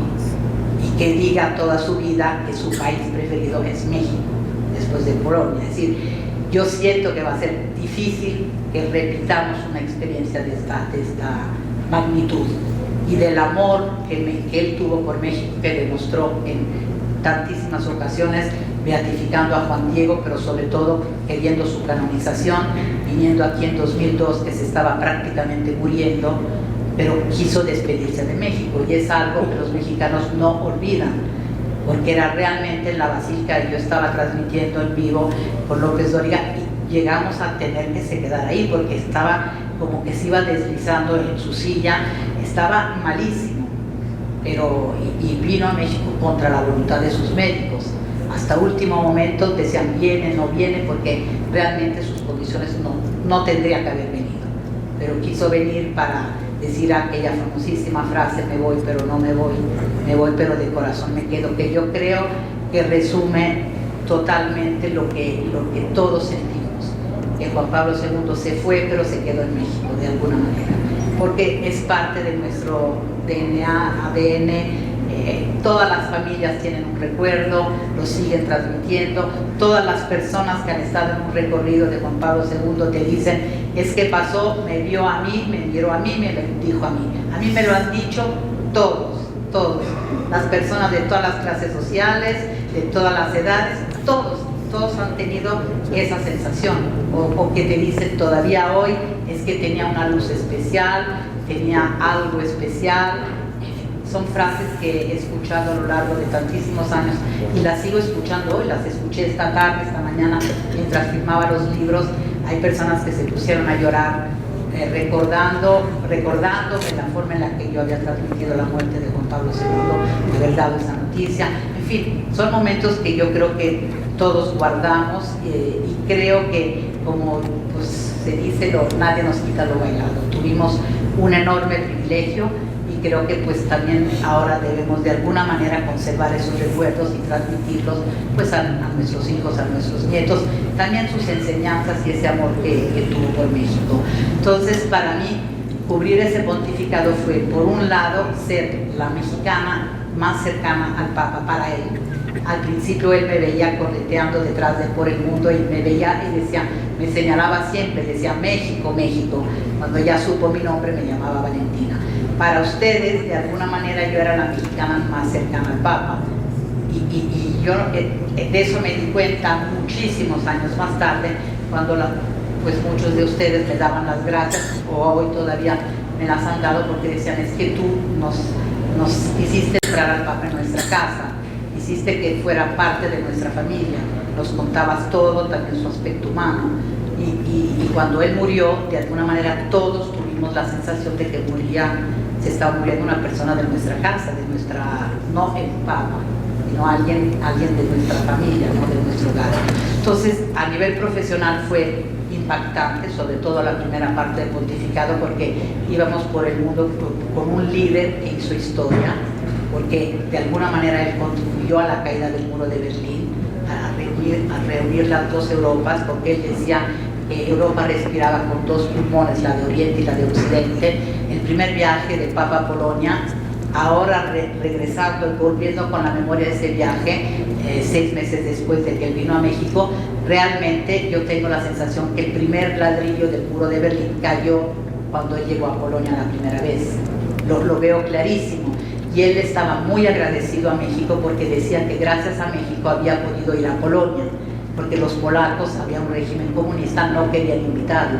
y que diga toda su vida que su país preferido es México después de Polonia. Es decir, yo siento que va a ser difícil que repitamos una experiencia de esta magnitud, y del amor que él tuvo por México, que demostró en tantísimas ocasiones, beatificando a Juan Diego, pero sobre todo queriendo su canonización, viniendo aquí en 2002, que se estaba prácticamente muriendo, pero quiso despedirse de México, y es algo que los mexicanos no olvidan, porque era realmente en la Basílica, yo estaba transmitiendo en vivo con López Dóriga, y llegamos a tener que se quedar ahí, porque estaba como que se iba deslizando en su silla, estaba malísimo, pero y vino a México contra la voluntad de sus médicos. Hasta último momento decían viene, no viene, porque realmente sus condiciones no tendría que haber venido. pero quiso venir para decir aquella famosísima frase: me voy pero no me voy, me voy pero de corazón me quedo, que yo creo que resume totalmente lo que todos sentimos, que Juan Pablo II se fue pero se quedó en México de alguna manera, porque es parte de nuestro DNA, ADN. Todas las familias tienen un recuerdo, lo siguen transmitiendo. Todas las personas que han estado en un recorrido de Juan Pablo II te dicen: es que pasó, me vio a mí, me miró a mí, me dijo a mí. A mí me lo han dicho todos, las personas de todas las clases sociales, de todas las edades, todos han tenido esa sensación, o que te dicen todavía hoy: es que tenía una luz especial, tenía algo especial. Son frases que he escuchado a lo largo de tantísimos años y las sigo escuchando hoy, las escuché esta tarde, esta mañana, mientras firmaba los libros. Hay personas que se pusieron a llorar recordándome la forma en la que yo había transmitido la muerte de Juan Pablo II, de haber dado esa noticia. En fin, son momentos que yo creo que todos guardamos y creo que, como pues, se dice, nadie nos quita lo bailado. Tuvimos un enorme privilegio. Creo que pues también ahora debemos de alguna manera conservar esos recuerdos y transmitirlos pues a nuestros hijos, a nuestros nietos, también sus enseñanzas y ese amor que tuvo por México. Entonces, para mí, cubrir ese pontificado fue, por un lado, ser la mexicana más cercana al Papa para él. Al principio él me veía correteando detrás de él por el mundo y me veía y decía, me señalaba siempre, decía: México, México. Cuando ya supo mi nombre me llamaba Valentina. Para ustedes, de alguna manera, yo era la mexicana más cercana al Papa. Y yo de eso me di cuenta muchísimos años más tarde, cuando pues muchos de ustedes me daban las gracias, o hoy todavía me las han dado, porque decían: es que tú nos hiciste entrar al Papa en nuestra casa, hiciste que fuera parte de nuestra familia, nos contabas todo, también su aspecto humano. Y cuando él murió, de alguna manera todos tuvimos la sensación de que se estaba muriendo una persona de nuestra casa, no el Papa, sino alguien de nuestra familia, ¿no? De nuestro hogar. Entonces, a nivel profesional fue impactante, sobre todo la primera parte del pontificado, porque íbamos por el mundo con un líder que hizo historia, porque de alguna manera él contribuyó a la caída del muro de Berlín, a reunir las dos Europas, porque él decía que Europa respiraba con dos pulmones, la de Oriente y la de Occidente. El primer viaje del Papa a Polonia, ahora regresando y volviendo con la memoria de ese viaje, 6 meses después de que él vino a México, realmente yo tengo la sensación que el primer ladrillo del muro de Berlín cayó cuando él llegó a Polonia la primera vez. Lo veo clarísimo. Y él estaba muy agradecido a México, porque decía que gracias a México había podido ir a Polonia, porque los polacos, había un régimen comunista, no querían invitarlo,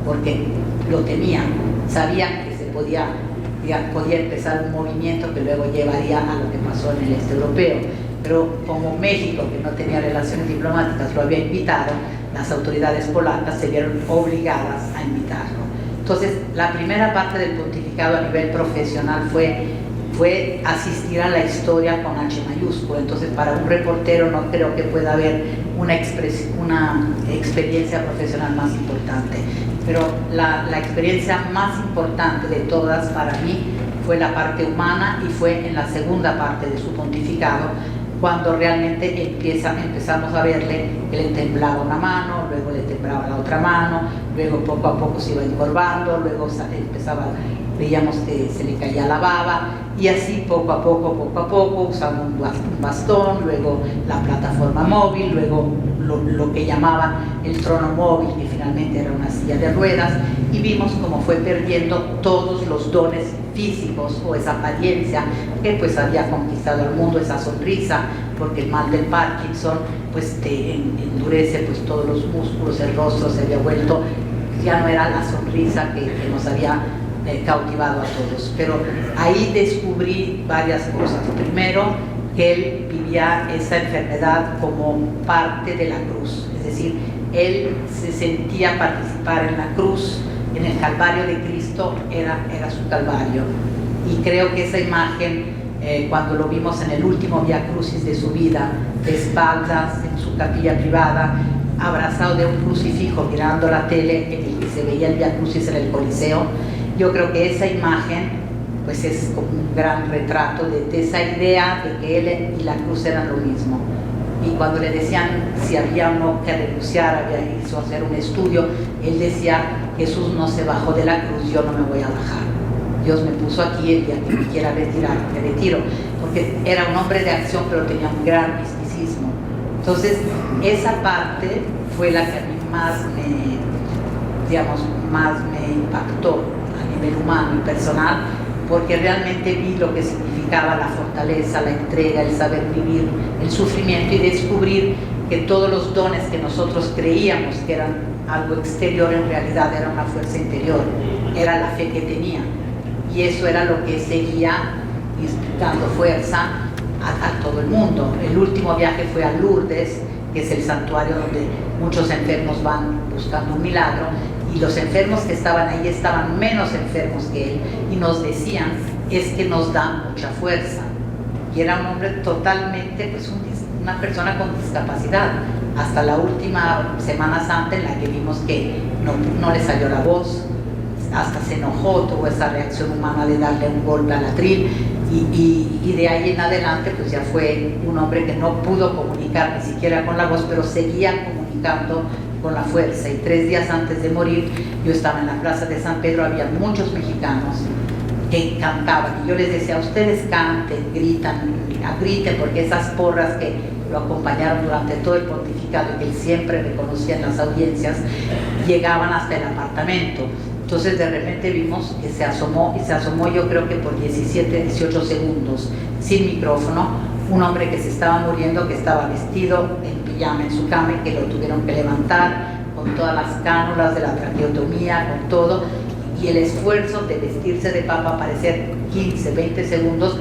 porque lo temían, sabían que podía empezar un movimiento que luego llevaría a lo que pasó en el este europeo. Pero como México, que no tenía relaciones diplomáticas, lo había invitado, las autoridades polacas se vieron obligadas a invitarlo. Entonces, la primera parte del pontificado a nivel profesional fue asistir a la historia con H mayúscula. Entonces, para un reportero no creo que pueda haber una experiencia profesional más importante. Pero la experiencia más importante de todas para mí fue la parte humana, y fue en la segunda parte de su pontificado, cuando realmente empezamos a verle que le temblaba una mano, luego le temblaba la otra mano, luego poco a poco se iba encorvando, luego veíamos que se le caía la baba, y así poco a poco, usaba un bastón, luego la plataforma móvil, luego lo que llamaban el trono móvil, que finalmente era una silla de ruedas, y vimos cómo fue perdiendo todos los dones físicos, o esa apariencia que pues había conquistado al mundo, esa sonrisa, porque el mal del Parkinson pues te endurece pues todos los músculos, el rostro se había vuelto, ya no era la sonrisa que nos había cautivado a todos. Pero ahí descubrí varias cosas. Primero, que él vivía esa enfermedad como parte de la cruz, es decir, él se sentía participar en la cruz, en el Calvario de Cristo, era su Calvario. Y creo que esa imagen, cuando lo vimos en el último Vía Crucis de su vida, de espaldas, en su capilla privada, abrazado de un crucifijo mirando la tele en el que se veía el Vía Crucis en el Coliseo. Yo creo que esa imagen pues es como un gran retrato de esa idea de que él y la cruz eran lo mismo. Y cuando le decían si había uno que renunciar, hizo hacer un estudio, él decía: Jesús no se bajó de la cruz, yo no me voy a bajar. Dios me puso aquí, el día que me quiera retirar, me retiro. Porque era un hombre de acción, pero tenía un gran misticismo. Entonces, esa parte fue la que a mí más me impactó a nivel humano y personal, porque realmente vi lo que significaba la fortaleza, la entrega, el saber vivir, el sufrimiento, y descubrir que todos los dones que nosotros creíamos que eran algo exterior, en realidad era una fuerza interior, era la fe que tenía, y eso era lo que seguía dando fuerza a todo el mundo. El último viaje fue a Lourdes, que es el santuario donde muchos enfermos van buscando un milagro, y los enfermos que estaban ahí estaban menos enfermos que él, y nos decían: es que nos da mucha fuerza. Y era un hombre totalmente, pues una persona con discapacidad, hasta la última Semana Santa, en la que vimos que no le salió la voz, hasta se enojó, tuvo esa reacción humana de darle un golpe al atril, y de ahí en adelante pues ya fue un hombre que no pudo comunicar ni siquiera con la voz, pero seguía comunicando con la fuerza. Y 3 días antes de morir, yo estaba en la plaza de San Pedro, había muchos mexicanos que cantaban, y yo les decía: ustedes canten, griten, porque esas porras que lo acompañaron durante todo el pontificado y que él siempre reconocía en las audiencias, llegaban hasta el apartamento. Entonces de repente vimos que se asomó, y se asomó yo creo que por 17, 18 segundos, sin micrófono, un hombre que se estaba muriendo, que estaba vestido en pijama en su cama, y que lo tuvieron que levantar con todas las cánulas de la traqueotomía, con todo, y el esfuerzo de vestirse de papa, aparecer 15, 20 segundos,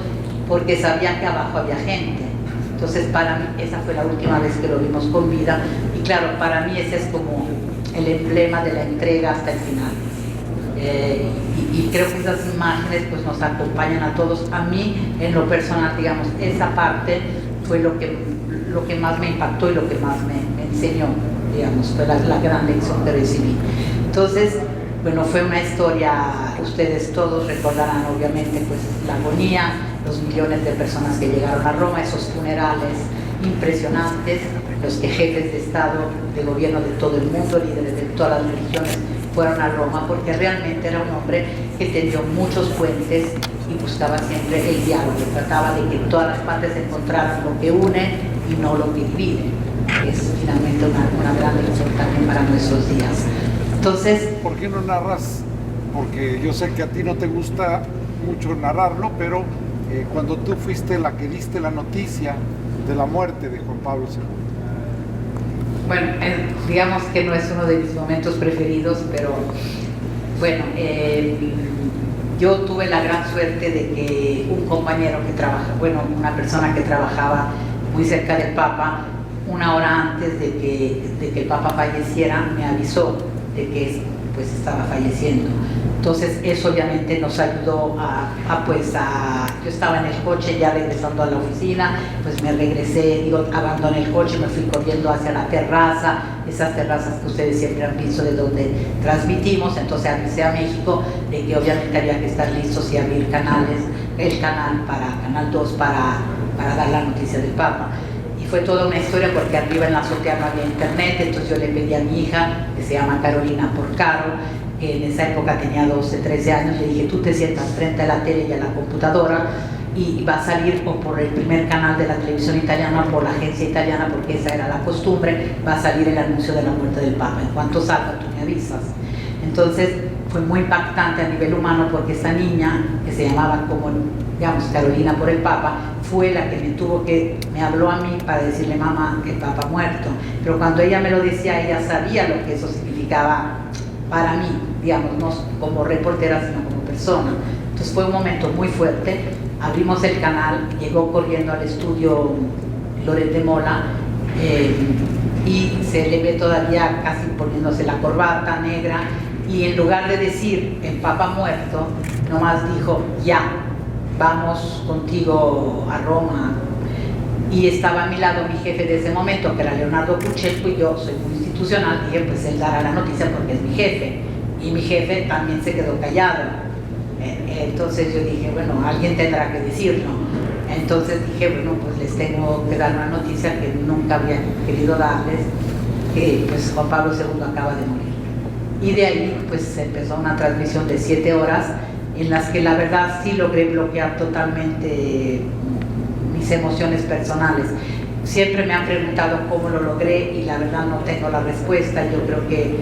porque sabían que abajo había gente. Entonces para mí esa fue la última vez que lo vimos con vida, y claro, para mí ese es como el emblema de la entrega hasta el final. Y creo que esas imágenes pues nos acompañan a todos. A mí, en lo personal, digamos, esa parte fue lo que más me impactó y lo que más me enseñó, digamos, fue la gran lección que recibí. Entonces, bueno, fue una historia, ustedes todos recordarán obviamente pues la agonía, los millones de personas que llegaron a Roma, esos funerales impresionantes, los que jefes de Estado, de gobierno de todo el mundo, líderes de todas las religiones, fueron a Roma, porque realmente era un hombre que tendió muchos puentes y buscaba siempre el diálogo, trataba de que todas las partes encontraran lo que une y no lo que divide. Es finalmente una gran lección también para nuestros días. Entonces, ¿por qué no narras? Porque yo sé que a ti no te gusta mucho narrarlo, pero cuando tú fuiste la que diste la noticia de la muerte de Juan Pablo II. Bueno, digamos que no es uno de mis momentos preferidos, pero bueno, yo tuve la gran suerte de que un compañero que trabaja, bueno, una persona que trabajaba muy cerca del Papa, 1 hora antes de que el Papa falleciera, me avisó de que pues estaba falleciendo. Entonces eso obviamente nos ayudó yo estaba en el coche ya regresando a la oficina, pues me regresé, abandoné el coche, me fui corriendo hacia la terraza, esas terrazas que ustedes siempre han visto de donde transmitimos. Entonces avisé a México de que obviamente había que estar listos y abrir el canal para Canal 2 para dar la noticia del Papa. Y fue toda una historia, porque arriba en la azotea no había internet, entonces yo le pedí a mi hija, que se llama Carolina Porcaro, que en esa época tenía 12, 13 años, le dije: tú te sientas frente a la tele y a la computadora, y va a salir o por el primer canal de la televisión italiana o por la agencia italiana, porque esa era la costumbre, va a salir el anuncio de la muerte del Papa. En cuanto salga, tú me avisas. Entonces fue muy impactante a nivel humano, porque esa niña, que se llamaba como, digamos, Carolina por el Papa, fue la que me habló a mí para decirle: mamá, que el Papa ha muerto. Pero cuando ella me lo decía, ella sabía lo que eso significaba para mí, digamos, no como reportera, sino como persona. Entonces fue un momento muy fuerte. Abrimos el canal, llegó corriendo al estudio Loret de Mola, y se le ve todavía casi poniéndose la corbata negra, y en lugar de decir el Papa muerto, nomás dijo: ya, vamos contigo a Roma. Y estaba a mi lado mi jefe de ese momento, que era Leonardo Pucesco, y yo soy muy institucional, dije, pues él dará la noticia porque es mi jefe. Y mi jefe también se quedó callado. Entonces yo dije, bueno, alguien tendrá que decirlo. Entonces dije, bueno, pues les tengo que dar una noticia que nunca había querido darles, que pues Juan Pablo II acaba de morir. Y de ahí pues empezó una transmisión de 7 horas en las que la verdad sí logré bloquear totalmente mis emociones personales. Siempre me han preguntado cómo lo logré y la verdad no tengo la respuesta. Yo creo que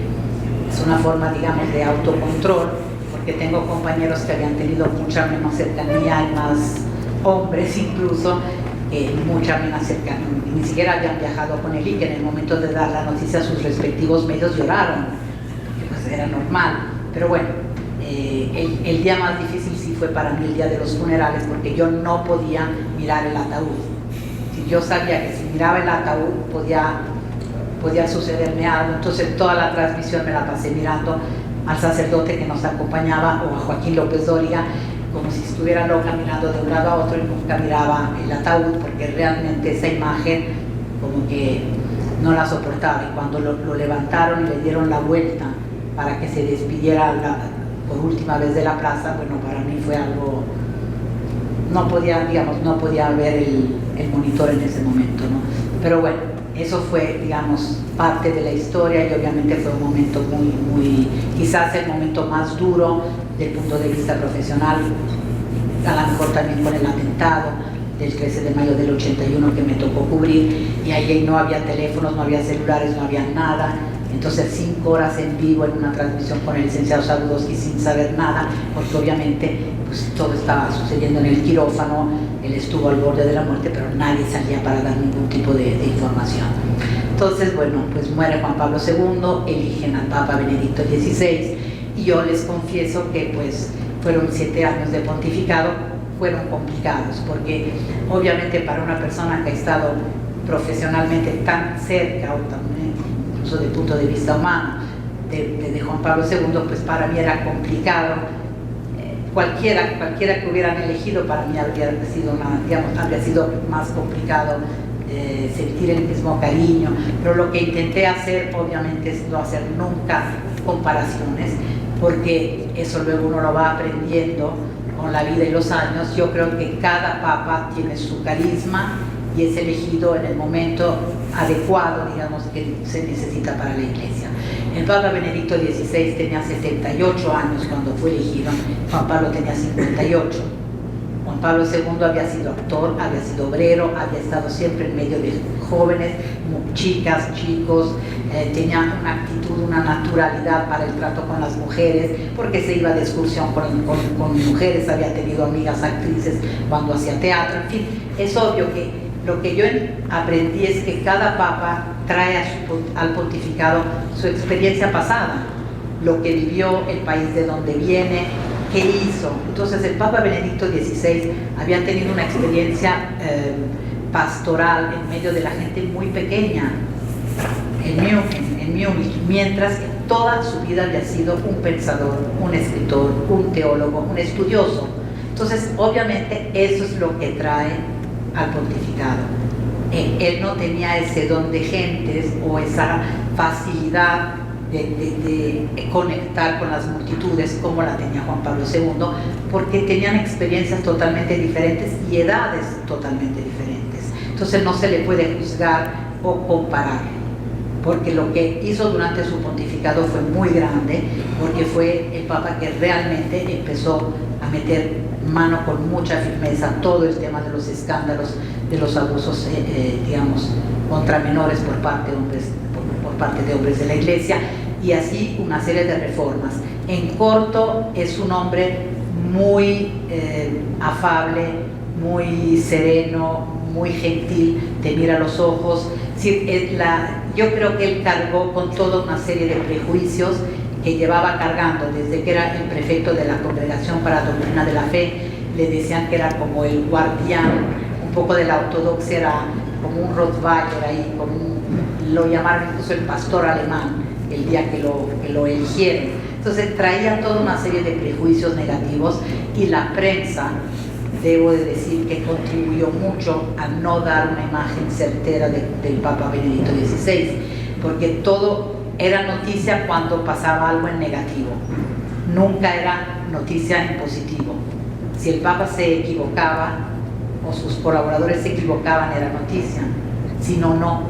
es una forma, digamos, de autocontrol, porque tengo compañeros que habían tenido mucha menos cercanía y más hombres incluso, mucha menos cercanía, ni siquiera habían viajado con él y que en el momento de dar la noticia a sus respectivos medios lloraron, porque pues era normal. Pero bueno, el día más difícil sí fue para mí el día de los funerales, porque yo no podía mirar el ataúd. Si yo sabía que si miraba el ataúd podía sucederme algo, entonces toda la transmisión me la pasé mirando al sacerdote que nos acompañaba, o a Joaquín López Dóriga, como si estuviera loca mirando de un lado a otro y nunca miraba el ataúd, porque realmente esa imagen como que no la soportaba. Y cuando lo levantaron y le dieron la vuelta para que se despidiera por última vez de la plaza, bueno, para mí fue algo, no podía ver el monitor en ese momento, ¿no? Pero bueno, eso fue, digamos, parte de la historia y obviamente fue un momento muy, quizás el momento más duro del punto de vista profesional, a lo mejor también con el atentado del 13 de mayo del 81 que me tocó cubrir, y ahí no había teléfonos, no había celulares, no había nada. Entonces 5 horas en vivo en una transmisión con el licenciado Sagudowski sin saber nada, porque obviamente pues, todo estaba sucediendo en el quirófano, él estuvo al borde de la muerte, pero nadie salía para dar ningún tipo de información. Entonces, bueno, pues muere Juan Pablo II, eligen al Papa Benedicto XVI, y yo les confieso que pues fueron 7 años de pontificado, fueron complicados, porque obviamente para una persona que ha estado profesionalmente tan cerca, o también incluso desde el punto de vista humano, de Juan Pablo II, pues para mí era complicado. Cualquiera que hubieran elegido para mí habría sido más complicado sentir el mismo cariño, pero lo que intenté hacer obviamente es no hacer nunca comparaciones, porque eso luego uno lo va aprendiendo con la vida y los años. Yo creo que cada papa tiene su carisma y es elegido en el momento adecuado, digamos, que se necesita para la Iglesia. El Papa Benedicto XVI tenía 78 años cuando fue elegido, Juan Pablo tenía 58. Juan Pablo II había sido actor, había sido obrero, había estado siempre en medio de jóvenes, chicas, chicos, tenía una actitud, una naturalidad para el trato con las mujeres, porque se iba de excursión con mujeres, había tenido amigas actrices cuando hacía teatro, en fin. Es obvio que lo que yo aprendí es que cada papa trae al pontificado su experiencia pasada, lo que vivió, el país de donde viene, qué hizo. Entonces el Papa Benedicto XVI había tenido una experiencia pastoral en medio de la gente muy pequeña, en Múnich, mientras que toda su vida había sido un pensador, un escritor, un teólogo, un estudioso. Entonces obviamente eso es lo que trae al pontificado. Él no tenía ese don de gentes o esa facilidad de conectar con las multitudes como la tenía Juan Pablo II, porque tenían experiencias totalmente diferentes y edades totalmente diferentes. Entonces no se le puede juzgar o comparar, porque lo que hizo durante su pontificado fue muy grande, porque fue el Papa que realmente empezó a meter mano con mucha firmeza todo el tema de los escándalos, de los abusos, digamos, contra menores por parte de hombres de la Iglesia, y así una serie de reformas. En corto, es un hombre muy afable, muy sereno, muy gentil, te mira a los ojos. Yo creo que él cargó con toda una serie de prejuicios que llevaba cargando desde que era el prefecto de la Congregación para la Doctrina de la Fe. Le decían que era como el guardián un poco de la ortodoxia, era como un Rottweiler ahí, lo llamaron incluso el pastor alemán el día que lo eligieron. Entonces traía toda una serie de prejuicios negativos, y la prensa, debo de decir que contribuyó mucho a no dar una imagen certera del Papa Benedicto XVI, porque todo era noticia cuando pasaba algo en negativo, nunca era noticia en positivo. Si el Papa se equivocaba o sus colaboradores se equivocaban, era noticia, si no, no.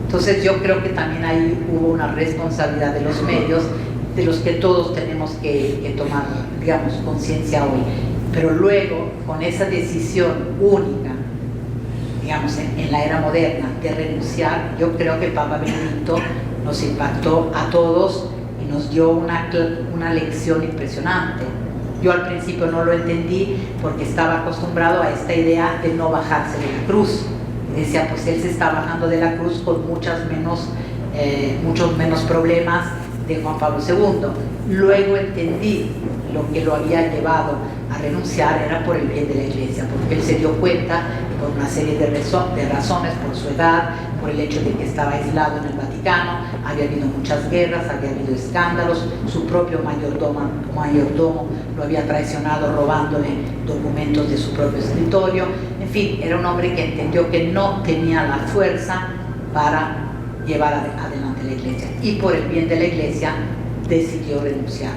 Entonces yo creo que también ahí hubo una responsabilidad de los medios, de los que todos tenemos que tomar, digamos, conciencia hoy. Pero luego, con esa decisión única, digamos, en la era moderna, de renunciar, yo creo que el Papa Benedicto nos impactó a todos y nos dio una lección impresionante. Yo al principio no lo entendí porque estaba acostumbrado a esta idea de no bajarse de la cruz. Y decía, pues él se está bajando de la cruz con muchos menos problemas de Juan Pablo II. Luego entendí lo que lo había llevado a renunciar era por el bien de la Iglesia, porque él se dio cuenta, por una serie de razones, por su edad, por el hecho de que estaba aislado en el Vaticano, había habido muchas guerras, había habido escándalos, su propio mayordomo lo había traicionado robándole documentos de su propio escritorio. En fin, era un hombre que entendió que no tenía la fuerza para llevar adelante la Iglesia, y por el bien de la Iglesia decidió renunciar.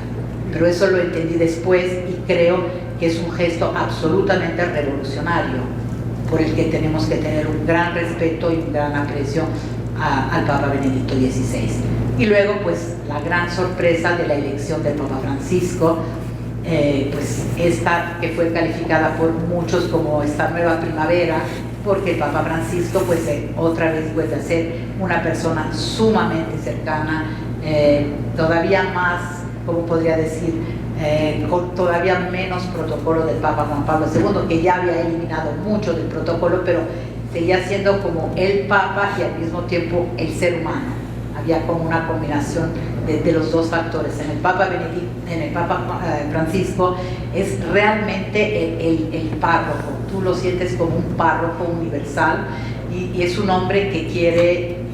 Pero eso lo entendí después y creo que es un gesto absolutamente revolucionario por el que tenemos que tener un gran respeto y un gran aprecio al Papa Benedicto XVI. Y luego, pues, la gran sorpresa de la elección del Papa Francisco, pues esta que fue calificada por muchos como esta nueva primavera, porque el Papa Francisco, pues, otra vez vuelve a ser una persona sumamente cercana, todavía más, ¿cómo podría decir?, con todavía menos protocolo del Papa Juan Pablo II, que ya había eliminado mucho del protocolo, pero seguía siendo como el Papa y al mismo tiempo el ser humano. Había como una combinación de los dos factores. En el Papa Francisco es realmente el párroco. Tú lo sientes como un párroco universal y es un hombre que quiere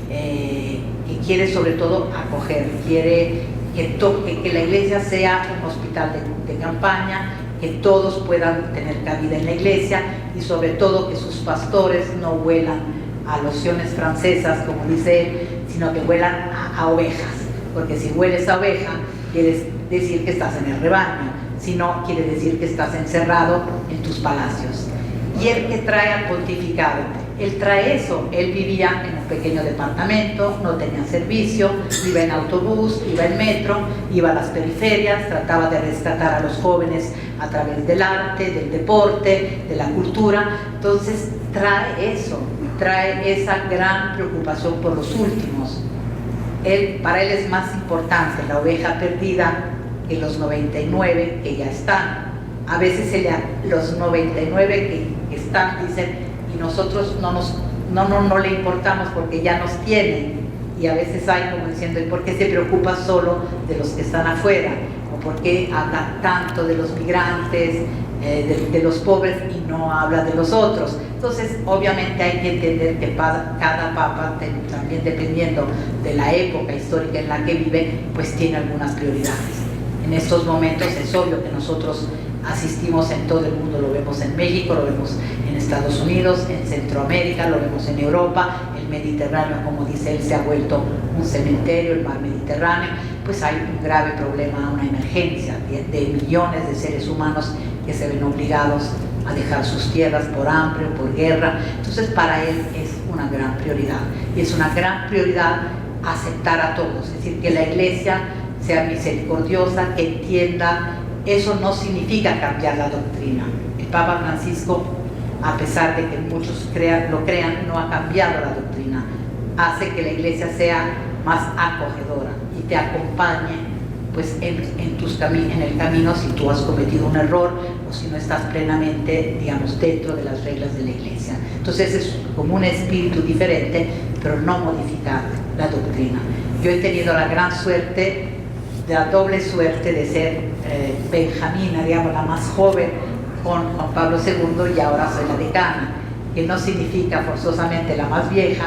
sobre todo acoger, quiere que la Iglesia sea un hospital de campaña, que todos puedan tener cabida en la Iglesia y sobre todo que sus pastores no huelan a lociones francesas, como dice él, sino que huelan a ovejas, porque si hueles a oveja quiere decir que estás en el rebaño, si no quiere decir que estás encerrado en tus palacios. Y él que trae al pontificado, él trae eso. Él vivía en un pequeño departamento, no tenía servicio, iba en autobús, iba en metro, iba a las periferias, trataba de rescatar a los jóvenes a través del arte, del deporte, de la cultura. Entonces trae eso, trae esa gran preocupación por los últimos. Para él es más importante la oveja perdida que los 99 que ya están. A veces los 99 que están dicen, y nosotros no le importamos porque ya nos tienen. Y a veces hay como diciendo, ¿y por qué se preocupa solo de los que están afuera? ¿O por qué habla tanto de los migrantes, de los pobres y no habla de los otros? Entonces, obviamente hay que entender que cada papa, también dependiendo de la época histórica en la que vive, pues tiene algunas prioridades. En estos momentos es obvio que nosotros asistimos en todo el mundo, lo vemos en México, lo vemos en Estados Unidos, en Centroamérica, lo vemos en Europa, el Mediterráneo, como dice él, se ha vuelto un cementerio, el mar Mediterráneo. Pues hay un grave problema, una emergencia de millones de seres humanos que se ven obligados a dejar sus tierras por hambre o por guerra. Entonces para él es una gran prioridad, y es una gran prioridad aceptar a todos, es decir, que la Iglesia sea misericordiosa, que entienda. Eso no significa cambiar la doctrina. El Papa Francisco, a pesar de que muchos lo crean, no ha cambiado la doctrina. Hace que la Iglesia sea más acogedora y te acompañe, pues, en el camino si tú has cometido un error o si no estás plenamente, digamos, dentro de las reglas de la Iglesia. Entonces es como un espíritu diferente, pero no modifica la doctrina. Yo he tenido la gran suerte, la doble suerte de ser benjamina, digamos, la más joven con Juan Pablo II, y ahora soy la decana, que no significa forzosamente la más vieja,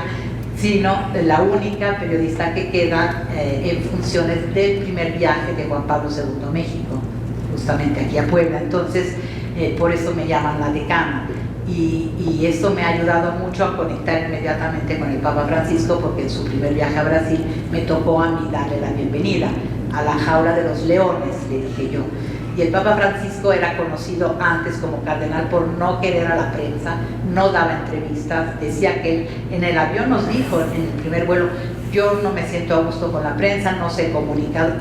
sino la única periodista que queda en funciones del primer viaje de Juan Pablo II a México, justamente aquí a Puebla. Entonces, por eso me llaman la decana. y esto me ha ayudado mucho a conectar inmediatamente con el Papa Francisco, porque en su primer viaje a Brasil me tocó a mí darle la bienvenida a la jaula de los leones, le dije yo. Y el Papa Francisco era conocido antes como cardenal por no querer a la prensa, no daba entrevistas, decía que él en el avión nos dijo en el primer vuelo: yo no me siento a gusto con la prensa, no sé comunicar,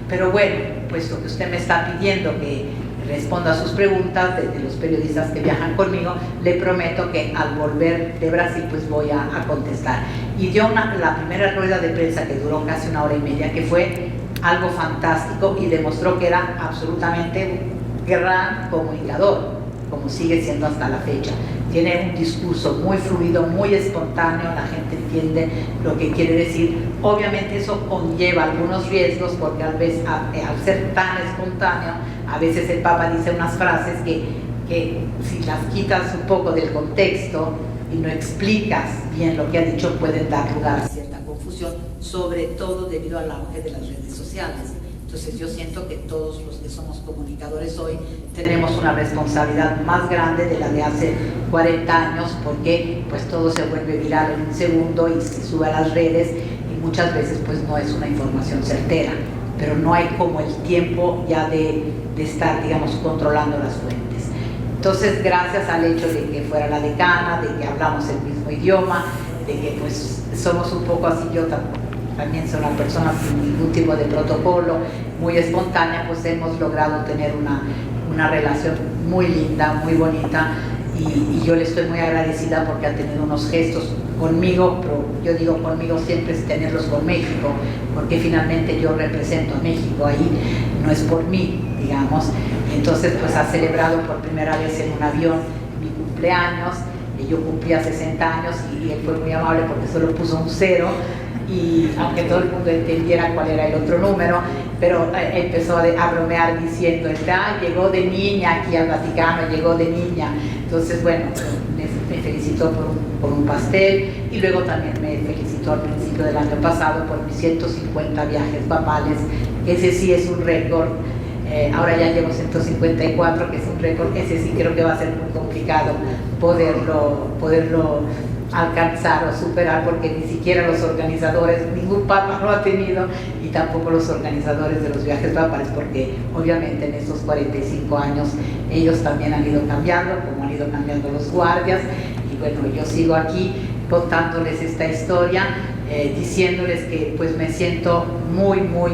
pero bueno, puesto que usted me está pidiendo que responda a sus preguntas de los periodistas que viajan conmigo, le prometo que al volver de Brasil pues voy a contestar. Y dio la primera rueda de prensa, que duró casi 1 hora y media, que fue algo fantástico, y demostró que era absolutamente un gran comunicador, como sigue siendo hasta la fecha. Tiene un discurso muy fluido, muy espontáneo, la gente entiende lo que quiere decir. Obviamente eso conlleva algunos riesgos, porque al ser tan espontáneo, a veces el Papa dice unas frases que si las quitas un poco del contexto y no explicas bien lo que ha dicho, pueden dar lugar a cierta confusión, sobre todo debido al auge de las redes sociales. Entonces yo siento que todos los que somos comunicadores hoy tenemos una responsabilidad más grande de la de hace 40 años, porque pues todo se vuelve viral en un segundo y se sube a las redes, y muchas veces pues no es una información certera, pero no hay como el tiempo ya de estar, digamos, controlando las fuentes. Entonces, gracias al hecho de que fuera la decana, de que hablamos el mismo idioma, de que pues somos un poco así, yo también soy una persona sin ningún tipo de protocolo, muy espontánea, pues hemos logrado tener una relación muy linda, muy bonita, y yo le estoy muy agradecida porque ha tenido unos gestos conmigo, pero yo digo conmigo siempre es tenerlos con México, porque finalmente yo represento a México ahí, no es por mí, digamos. Entonces pues ha celebrado por primera vez en un avión mi cumpleaños, y yo cumplía 60 años, y él fue muy amable porque solo puso un 0, y aunque todo el mundo entendiera cuál era el otro número, pero empezó a bromear diciendo: llegó de niña aquí al Vaticano, llegó de niña. Entonces bueno, me felicitó por un pastel, y luego también me felicitó al principio del año pasado por mis 150 viajes papales. Ese sí es un récord. Ahora ya llevo 154, que es un récord. Ese sí creo que va a ser muy complicado poderlo alcanzar o superar, porque ni siquiera los organizadores, ningún papa lo ha tenido, y tampoco los organizadores de los viajes papales, porque obviamente en estos 45 años ellos también han ido cambiando, como han ido cambiando los guardias. Y bueno, yo sigo aquí contándoles esta historia, diciéndoles que pues me siento muy, muy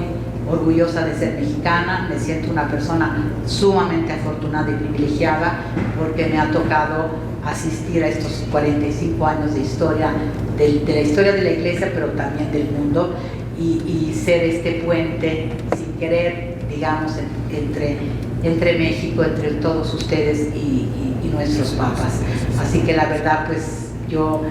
orgullosa de ser mexicana, me siento una persona sumamente afortunada y privilegiada, porque me ha tocado asistir a estos 45 años de historia, de la historia de la Iglesia, pero también del mundo, y ser este puente, sin querer, digamos, entre México, entre todos ustedes y nuestros papas. Así que la verdad, pues yo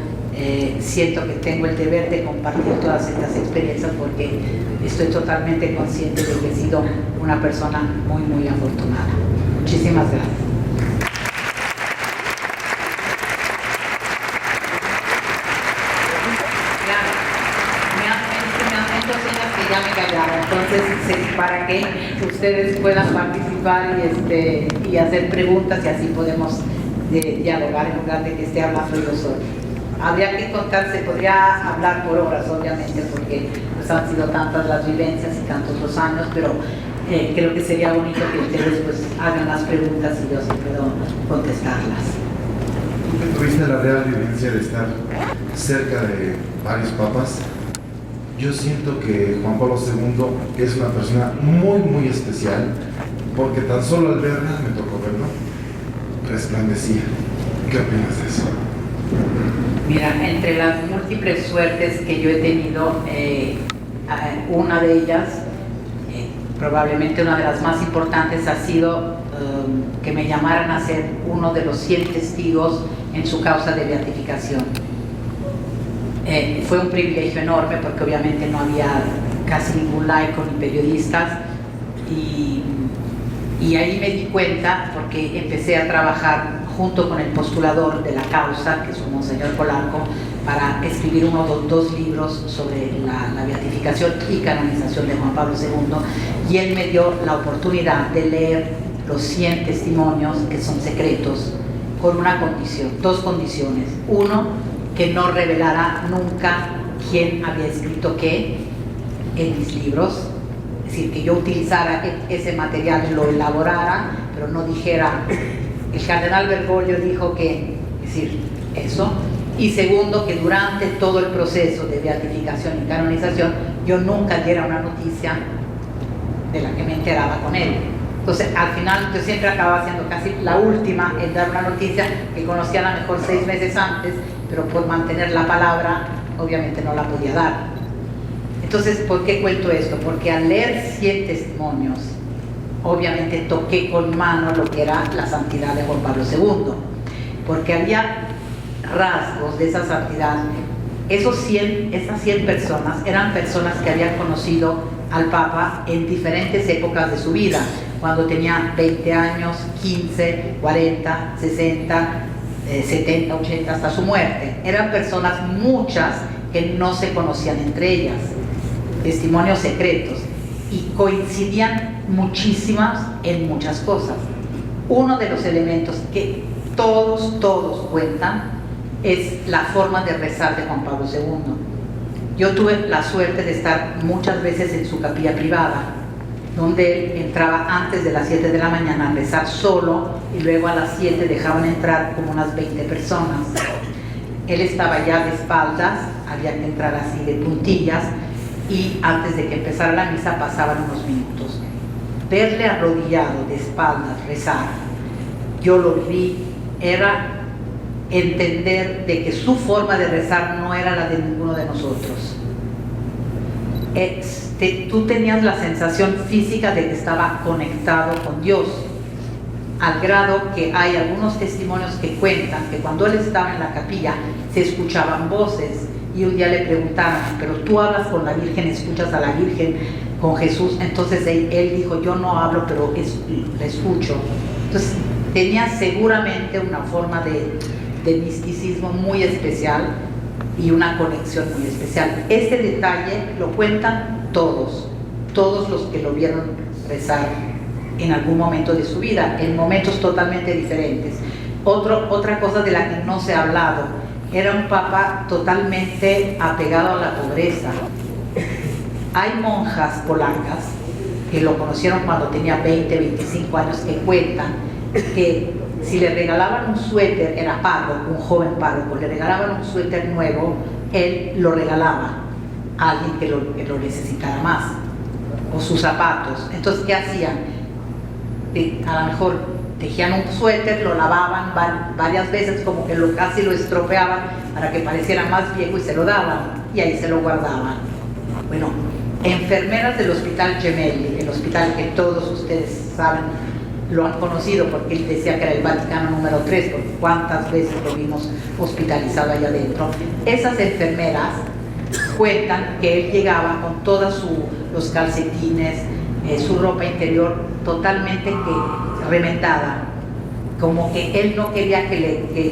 siento que tengo el deber de compartir todas estas experiencias, porque estoy totalmente consciente de que he sido una persona muy, muy afortunada. Muchísimas gracias. Entonces, para que ustedes puedan participar y hacer preguntas, y así podemos dialogar en lugar de que esté hablando yo solo. Habría que contarse, podría hablar por horas, obviamente, porque pues, han sido tantas las vivencias y tantos los años, pero creo que sería bonito que ustedes pues, hagan las preguntas y yo sí puedo contestarlas. Tú que tuviste la real vivencia de estar cerca de varios papas, yo siento que Juan Pablo II es una persona muy, muy especial, porque tan solo al verla, me tocó verlo, resplandecía. ¿Qué opinas de eso? Mira, entre las múltiples suertes que yo he tenido, una de ellas, probablemente una de las más importantes, ha sido que me llamaran a ser uno de los 100 testigos en su causa de beatificación. Fue un privilegio enorme, porque obviamente no había casi ningún laico ni periodistas, y ahí me di cuenta, porque empecé a trabajar junto con el postulador de la causa, que es un monseñor Polanco, para escribir dos libros sobre la beatificación y canonización de Juan Pablo II, y él me dio la oportunidad de leer los 100 testimonios, que son secretos, con una condición, dos condiciones. Uno, que no revelara nunca quién había escrito qué en mis libros, es decir, que yo utilizara ese material, lo elaborara, pero no dijera, el cardenal Bergoglio dijo que, es decir, eso. Y segundo, que durante todo el proceso de beatificación y canonización yo nunca diera una noticia de la que me enteraba con él. Entonces, al final, yo siempre acababa siendo casi la última en dar una noticia que conocía a lo mejor 6 meses antes, pero por mantener la palabra, obviamente no la podía dar. Entonces, ¿por qué cuento esto? Porque al leer 100 testimonios, obviamente toqué con mano lo que era la santidad de Juan Pablo II, porque había rasgos de esa santidad. Esas 100 personas eran personas que habían conocido al Papa en diferentes épocas de su vida, cuando tenía 20 años, 15, 40, 60, 70, 80, hasta su muerte. Eran personas, muchas, que no se conocían entre ellas, testimonios secretos, y coincidían muchísimas en muchas cosas. Uno de los elementos que todos cuentan es la forma de rezar de Juan Pablo II. Yo tuve la suerte de estar muchas veces en su capilla privada, donde él entraba antes de las 7 de la mañana a rezar solo, y luego a las 7 dejaban entrar como unas 20 personas. Él estaba ya de espaldas, había que entrar así de puntillas, y antes de que empezara la misa pasaban unos minutos. Verle arrodillado de espaldas rezar, yo lo vi, era entender de que su forma de rezar no era la de ninguno de nosotros. Tú tenías la sensación física de que estaba conectado con Dios, al grado que hay algunos testimonios que cuentan que cuando él estaba en la capilla se escuchaban voces, y un día le preguntaron, pero tú hablas con la Virgen, escuchas a la Virgen, con Jesús. Entonces él dijo, yo no hablo, pero le escucho. Entonces tenía seguramente una forma de misticismo muy especial y una conexión muy especial. Este detalle lo cuentan todos los que lo vieron rezar en algún momento de su vida, en momentos totalmente diferentes. Otra cosa de la que no se ha hablado, era un papa totalmente apegado a la pobreza. Hay monjas polacas que lo conocieron cuando tenía 20, 25 años, que cuentan que si le regalaban un suéter, era párroco, un joven párroco, le regalaban un suéter nuevo, él lo regalaba a alguien que lo necesitara más, o sus zapatos. Entonces, ¿qué hacían? A lo mejor tejían un suéter, lo lavaban varias veces, como que casi lo estropeaban para que pareciera más viejo, y se lo daban, y ahí se lo guardaban. Bueno, enfermeras del Hospital Gemelli, el hospital que todos ustedes saben, lo han conocido porque él decía que era el Vaticano número 3, porque cuántas veces lo vimos hospitalizado allá adentro. Esas enfermeras cuentan que él llegaba con todos los calcetines, su ropa interior totalmente remendada, como que él no quería que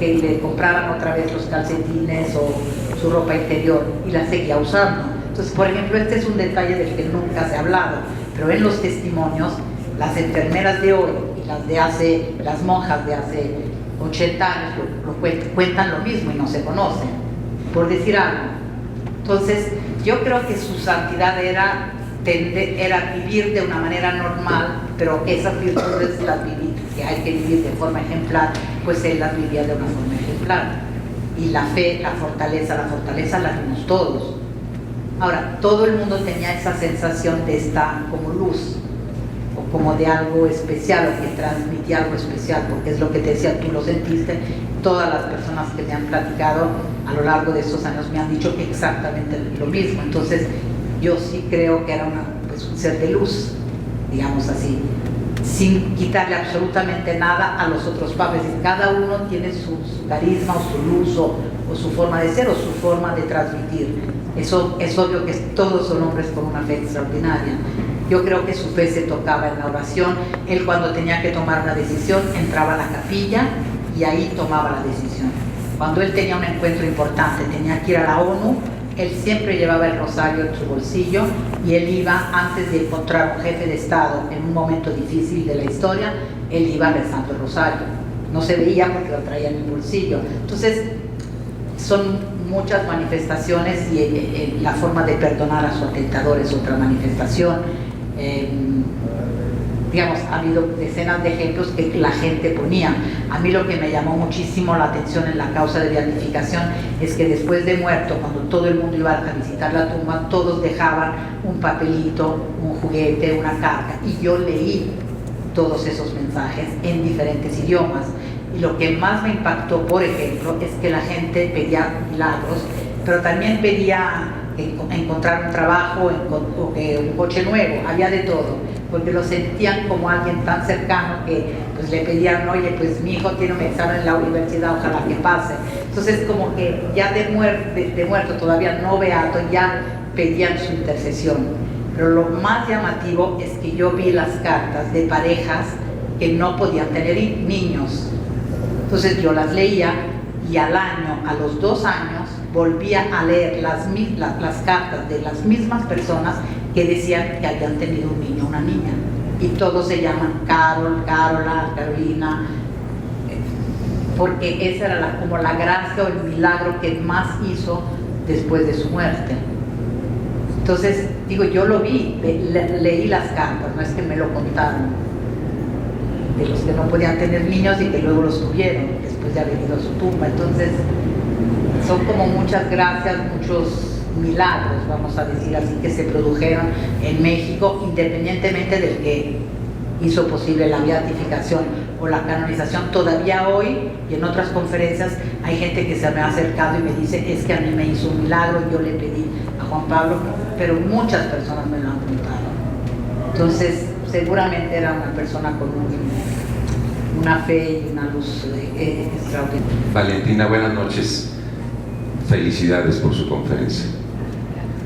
le compraran otra vez los calcetines o su ropa interior, y la seguía usando. Entonces, por ejemplo, este es un detalle del que nunca se ha hablado, pero en los testimonios, las enfermeras de hoy y las monjas de hace 80 años cuentan lo mismo y no se conocen, por decir algo. Entonces, yo creo que su santidad era vivir de una manera normal, pero esas virtudes que hay que vivir de forma ejemplar, pues él las vivía de una forma ejemplar. Y la fe, la fortaleza la vimos todos. Ahora, todo el mundo tenía esa sensación de estar como luz, o como de algo especial, o que transmitía algo especial, porque es lo que te decía, tú lo sentiste. Todas las personas que me han platicado a lo largo de estos años me han dicho exactamente lo mismo. Entonces, yo sí creo que era un ser de luz, digamos así, sin quitarle absolutamente nada a los otros papas. Cada uno tiene su carisma, o su luz, o su forma de ser, o su forma de transmitir. Eso es obvio que todos son hombres con una fe extraordinaria. Yo creo que su fe se tocaba en la oración. Él, cuando tenía que tomar una decisión, entraba a la capilla y ahí tomaba la decisión. Cuando él tenía un encuentro importante, tenía que ir a la ONU, él siempre llevaba el rosario en su bolsillo, y él iba, antes de encontrar un jefe de Estado en un momento difícil de la historia, él iba rezando el rosario, no se veía porque lo traía en el bolsillo. Entonces, son muchas manifestaciones y la forma de perdonar a su atentador es otra manifestación. Digamos, ha habido decenas de ejemplos que la gente ponía. A mí lo que me llamó muchísimo la atención en la causa de beatificación es que después de muerto, cuando todo el mundo iba a visitar la tumba, todos dejaban un papelito, un juguete, una carta, y yo leí todos esos mensajes en diferentes idiomas. Y lo que más me impactó, por ejemplo, es que la gente pedía milagros, pero también pedía encontrar un trabajo o que un coche nuevo, había de todo, porque lo sentían como alguien tan cercano que pues le pedían, oye, pues mi hijo tiene un examen en la universidad, ojalá que pase. Entonces como que ya de muerto, todavía no beato, ya pedían su intercesión. Pero lo más llamativo es que yo vi las cartas de parejas que no podían tener niños. Entonces yo las leía y al año, a los 2 años, volvía a leer las cartas de las mismas personas que decían que habían tenido un niño o una niña. Y todos se llaman Carol, Carola, Carolina, porque esa era como la gracia o el milagro que más hizo después de su muerte. Entonces, digo, yo lo vi, leí las cartas, no es que me lo contaron, de los que no podían tener niños y que luego los tuvieron después de haber ido a su tumba. Entonces son como muchas gracias, muchos milagros, vamos a decir así, que se produjeron en México, independientemente del que hizo posible la beatificación o la canonización. Todavía hoy y en otras conferencias hay gente que se me ha acercado y me dice, es que a mí me hizo un milagro y yo le pedí a Juan Pablo, pero muchas personas me lo han contado. Entonces seguramente era una persona con una fe y una luz extraordinaria. Valentina, buenas noches. Felicidades por su conferencia.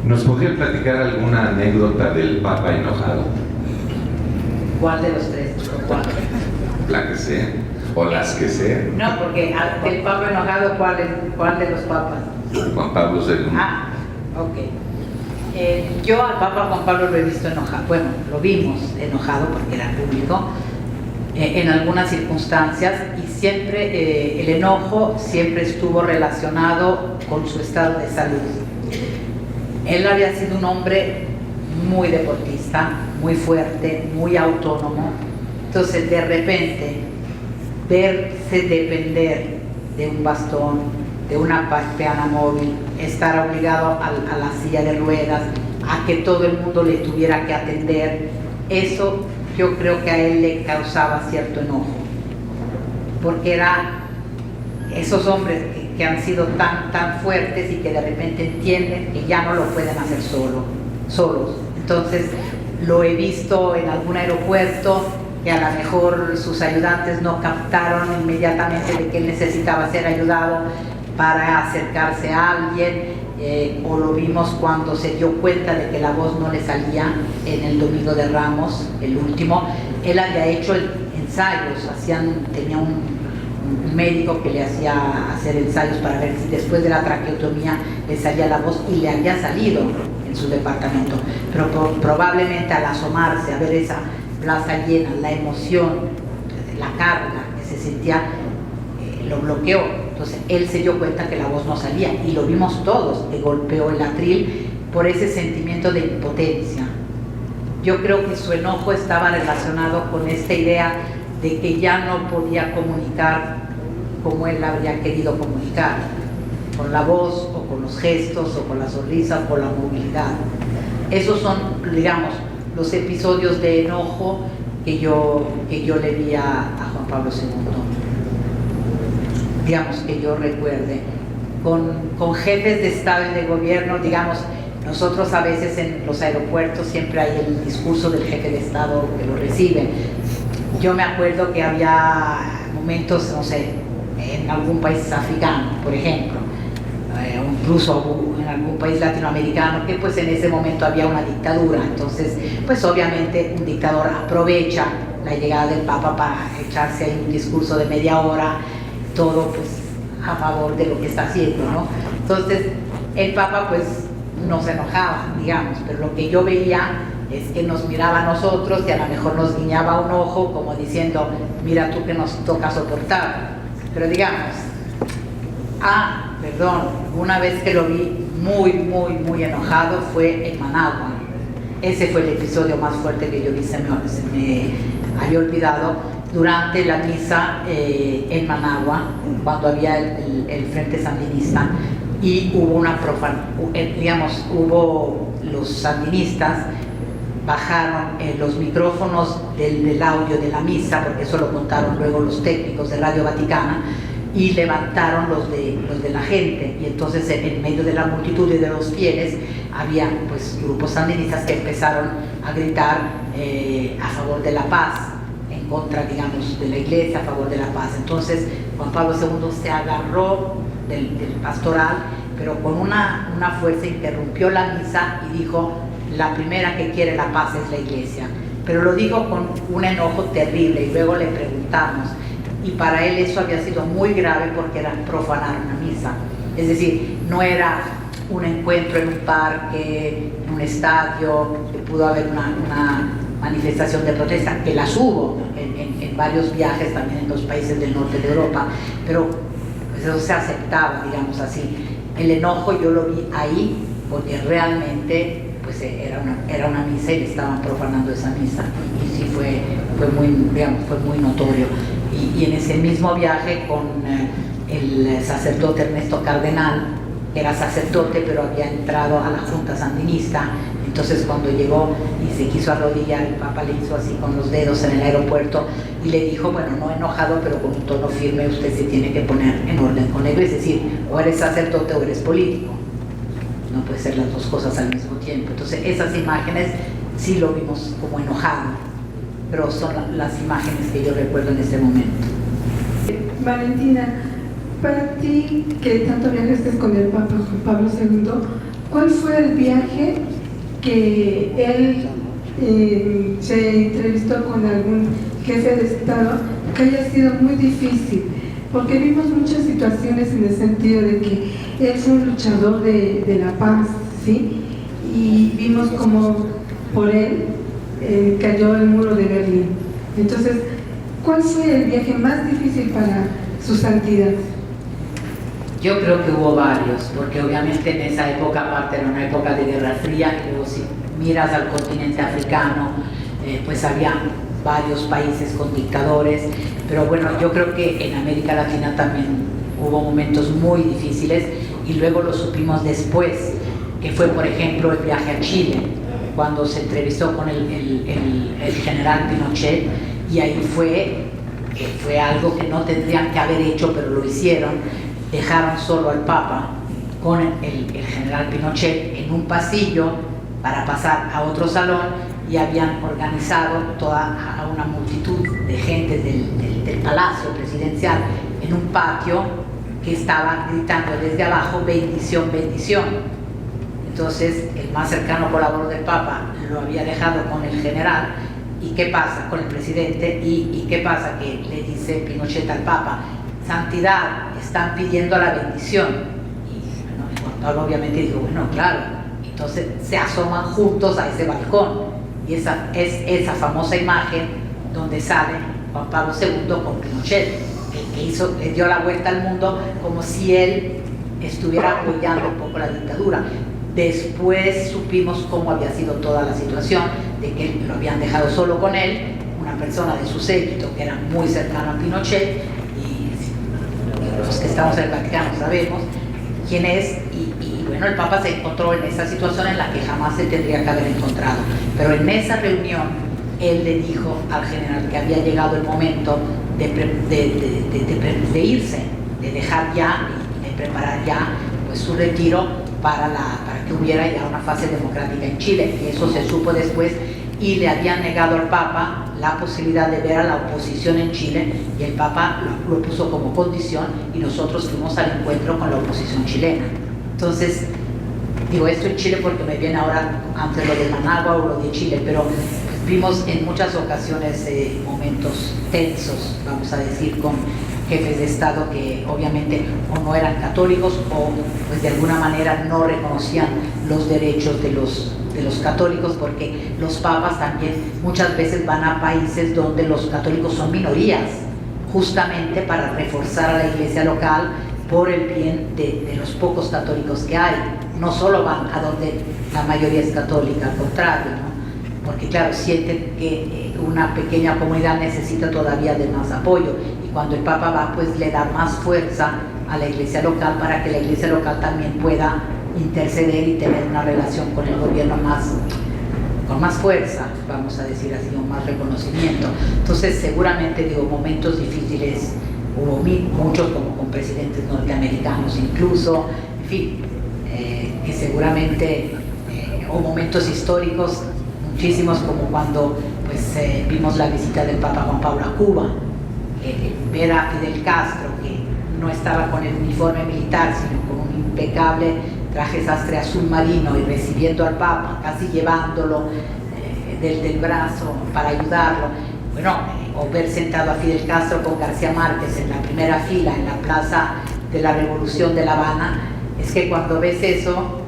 ¿Nos podría platicar alguna anécdota del Papa enojado? ¿Cuál de los tres? ¿Cuál? La que sea, o las que sean. No, porque el Papa enojado, ¿cuál de los papas? Juan Pablo II. Ah, ok. Yo al Papa Juan Pablo lo he visto enojado, bueno, lo vimos enojado porque era público, en algunas circunstancias, y siempre el enojo siempre estuvo relacionado con su estado de salud. Él había sido un hombre muy deportista, muy fuerte, muy autónomo. Entonces de repente verse depender de un bastón, de una peana móvil, estar obligado a la silla de ruedas, a que todo el mundo le tuviera que atender, eso yo creo que a él le causaba cierto enojo, porque era esos hombres que han sido tan fuertes y que de repente entienden que ya no lo pueden hacer solos. Entonces lo he visto en algún aeropuerto que a lo mejor sus ayudantes no captaron inmediatamente de que él necesitaba ser ayudado para acercarse a alguien, o lo vimos cuando se dio cuenta de que la voz no le salía en el Domingo de Ramos, el último. Él había hecho ensayos, tenía un médico que le hacía hacer ensayos para ver si después de la traqueotomía le salía la voz, y le había salido en su departamento, pero probablemente al asomarse a ver esa plaza llena, la emoción, la carga que se sentía, lo bloqueó. Entonces él se dio cuenta que la voz no salía, y lo vimos todos, que golpeó el atril por ese sentimiento de impotencia. Yo creo que su enojo estaba relacionado con esta idea de que ya no podía comunicar como él habría querido comunicar, con la voz o con los gestos o con la sonrisa o con la movilidad. Esos son, digamos, los episodios de enojo que yo le vi a Juan Pablo II. Digamos, que yo recuerde, con jefes de Estado y de gobierno, digamos, nosotros a veces en los aeropuertos siempre hay el discurso del jefe de Estado que lo recibe. Yo me acuerdo que había momentos, no sé, en algún país africano, por ejemplo, o incluso en algún país latinoamericano, que pues en ese momento había una dictadura. Entonces, pues obviamente un dictador aprovecha la llegada del Papa para echarse ahí un discurso de media hora, todo pues a favor de lo que está haciendo, ¿no? Entonces el Papa pues no se enojaba, digamos, pero lo que yo veía es que nos miraba a nosotros y a lo mejor nos guiñaba un ojo como diciendo, mira tú que nos toca soportar. Pero digamos, una vez que lo vi muy enojado fue en Managua. Ese fue el episodio más fuerte que yo vi, se me había olvidado, durante la misa en Managua, cuando había el Frente Sandinista, y hubo hubo los sandinistas, bajaron los micrófonos del audio de la misa, porque eso lo contaron luego los técnicos de Radio Vaticana, y levantaron los de la gente, y entonces en medio de la multitud y de los fieles había pues grupos sandinistas que empezaron a gritar a favor de la paz, en contra, digamos, de la iglesia, a favor de la paz. Entonces Juan Pablo II se agarró del pastoral, pero con una fuerza interrumpió la misa y dijo, la primera que quiere la paz es la iglesia. Pero lo dijo con un enojo terrible, y luego le preguntamos, y para él eso había sido muy grave porque era profanar una misa. Es decir, no era un encuentro en un parque, en un estadio, que pudo haber una manifestación de protesta, que las hubo en varios viajes también en los países del norte de Europa, pero pues eso se aceptaba, digamos así. El enojo yo lo vi ahí porque realmente pues era una misa y le estaban profanando esa misa, y sí fue muy notorio. Y en ese mismo viaje con el sacerdote Ernesto Cardenal, que era sacerdote pero había entrado a la Junta Sandinista, entonces cuando llegó y se quiso arrodillar, el Papa le hizo así con los dedos en el aeropuerto y le dijo, bueno, no enojado pero con un tono firme, usted se tiene que poner en orden con la iglesia, es decir, o eres sacerdote o eres político, no puede ser las dos cosas al mismo tiempo. Entonces esas imágenes sí lo vimos como enojado, pero son las imágenes que yo recuerdo en este momento. Valentina, para ti, que tanto viajaste con el Papa Juan Pablo II, ¿cuál fue el viaje que él se entrevistó con algún jefe de Estado que haya sido muy difícil? Porque vimos muchas situaciones en el sentido de que él fue un luchador de la paz, ¿sí? Y vimos como por él cayó el muro de Berlín. Entonces, ¿cuál fue el viaje más difícil para su santidad? Yo creo que hubo varios, porque obviamente en esa época, aparte era una época de Guerra Fría, y luego si miras al continente africano, pues había varios países con dictadores, pero bueno, yo creo que en América Latina también hubo momentos muy difíciles, y luego lo supimos después, que fue por ejemplo el viaje a Chile, cuando se entrevistó con el general Pinochet, y ahí fue algo que no tendrían que haber hecho, pero lo hicieron. Dejaron solo al Papa con el general Pinochet en un pasillo para pasar a otro salón, y habían organizado a una multitud de gente del palacio presidencial en un patio que estaba gritando desde abajo, bendición, bendición. Entonces el más cercano colaborador del Papa lo había dejado con el general, y ¿qué pasa? Con el presidente, y ¿qué pasa? Que le dice Pinochet al Papa, santidad, están pidiendo la bendición. Y bueno, Juan Pablo obviamente dijo, bueno, claro. Entonces se asoman juntos a ese balcón, y esa es esa famosa imagen donde sale Juan Pablo II con Pinochet, que le dio la vuelta al mundo como si él estuviera apoyando un poco la dictadura. Después supimos cómo había sido toda la situación, de que lo habían dejado solo con él, una persona de su séquito que era muy cercano a Pinochet, y los que estamos en el Vaticano sabemos quién es, y bueno, el Papa se encontró en esa situación en la que jamás se tendría que haber encontrado. Pero en esa reunión él le dijo al general que había llegado el momento de irse, de dejar ya y de preparar ya pues su retiro para que hubiera ya una fase democrática en Chile, y eso se supo después, y le habían negado al Papa la posibilidad de ver a la oposición en Chile, y el Papa lo puso como condición, y nosotros fuimos al encuentro con la oposición chilena. Entonces, digo esto en Chile porque me viene ahora antes lo de Managua o lo de Chile, pero vimos en muchas ocasiones momentos tensos, vamos a decir, con jefes de Estado que obviamente o no eran católicos o pues de alguna manera no reconocían los derechos de los católicos, porque los papas también muchas veces van a países donde los católicos son minorías, justamente para reforzar a la iglesia local por el bien de los pocos católicos que hay. No solo van a donde la mayoría es católica, al contrario, ¿no? Porque claro, sienten que una pequeña comunidad necesita todavía de más apoyo, y cuando el Papa va, pues le da más fuerza a la iglesia local para que la iglesia local también pueda interceder y tener una relación con el gobierno con más fuerza, vamos a decir así, o más reconocimiento. Entonces seguramente, digo, momentos difíciles hubo muchos, como con presidentes norteamericanos incluso, en fin, que seguramente o momentos históricos muchísimos, como cuando pues, vimos la visita del Papa Juan Pablo a Cuba, ver a Fidel Castro, que no estaba con el uniforme militar, sino con un impecable traje sastre azul marino, y recibiendo al Papa, casi llevándolo del brazo para ayudarlo. Bueno, o ver sentado a Fidel Castro con García Márquez en la primera fila en la Plaza de la Revolución de La Habana, es que cuando ves eso,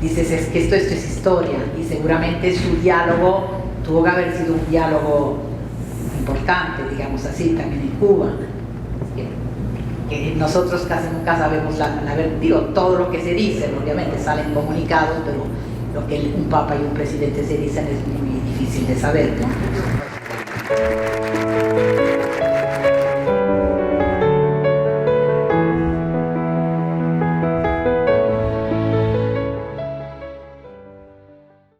dices, es que esto es historia, y seguramente su diálogo tuvo que haber sido un diálogo importante, digamos así, también en Cuba. Que nosotros casi nunca sabemos todo lo que se dice, obviamente salen comunicados, pero lo que un papa y un presidente se dicen es muy difícil de saber, ¿no?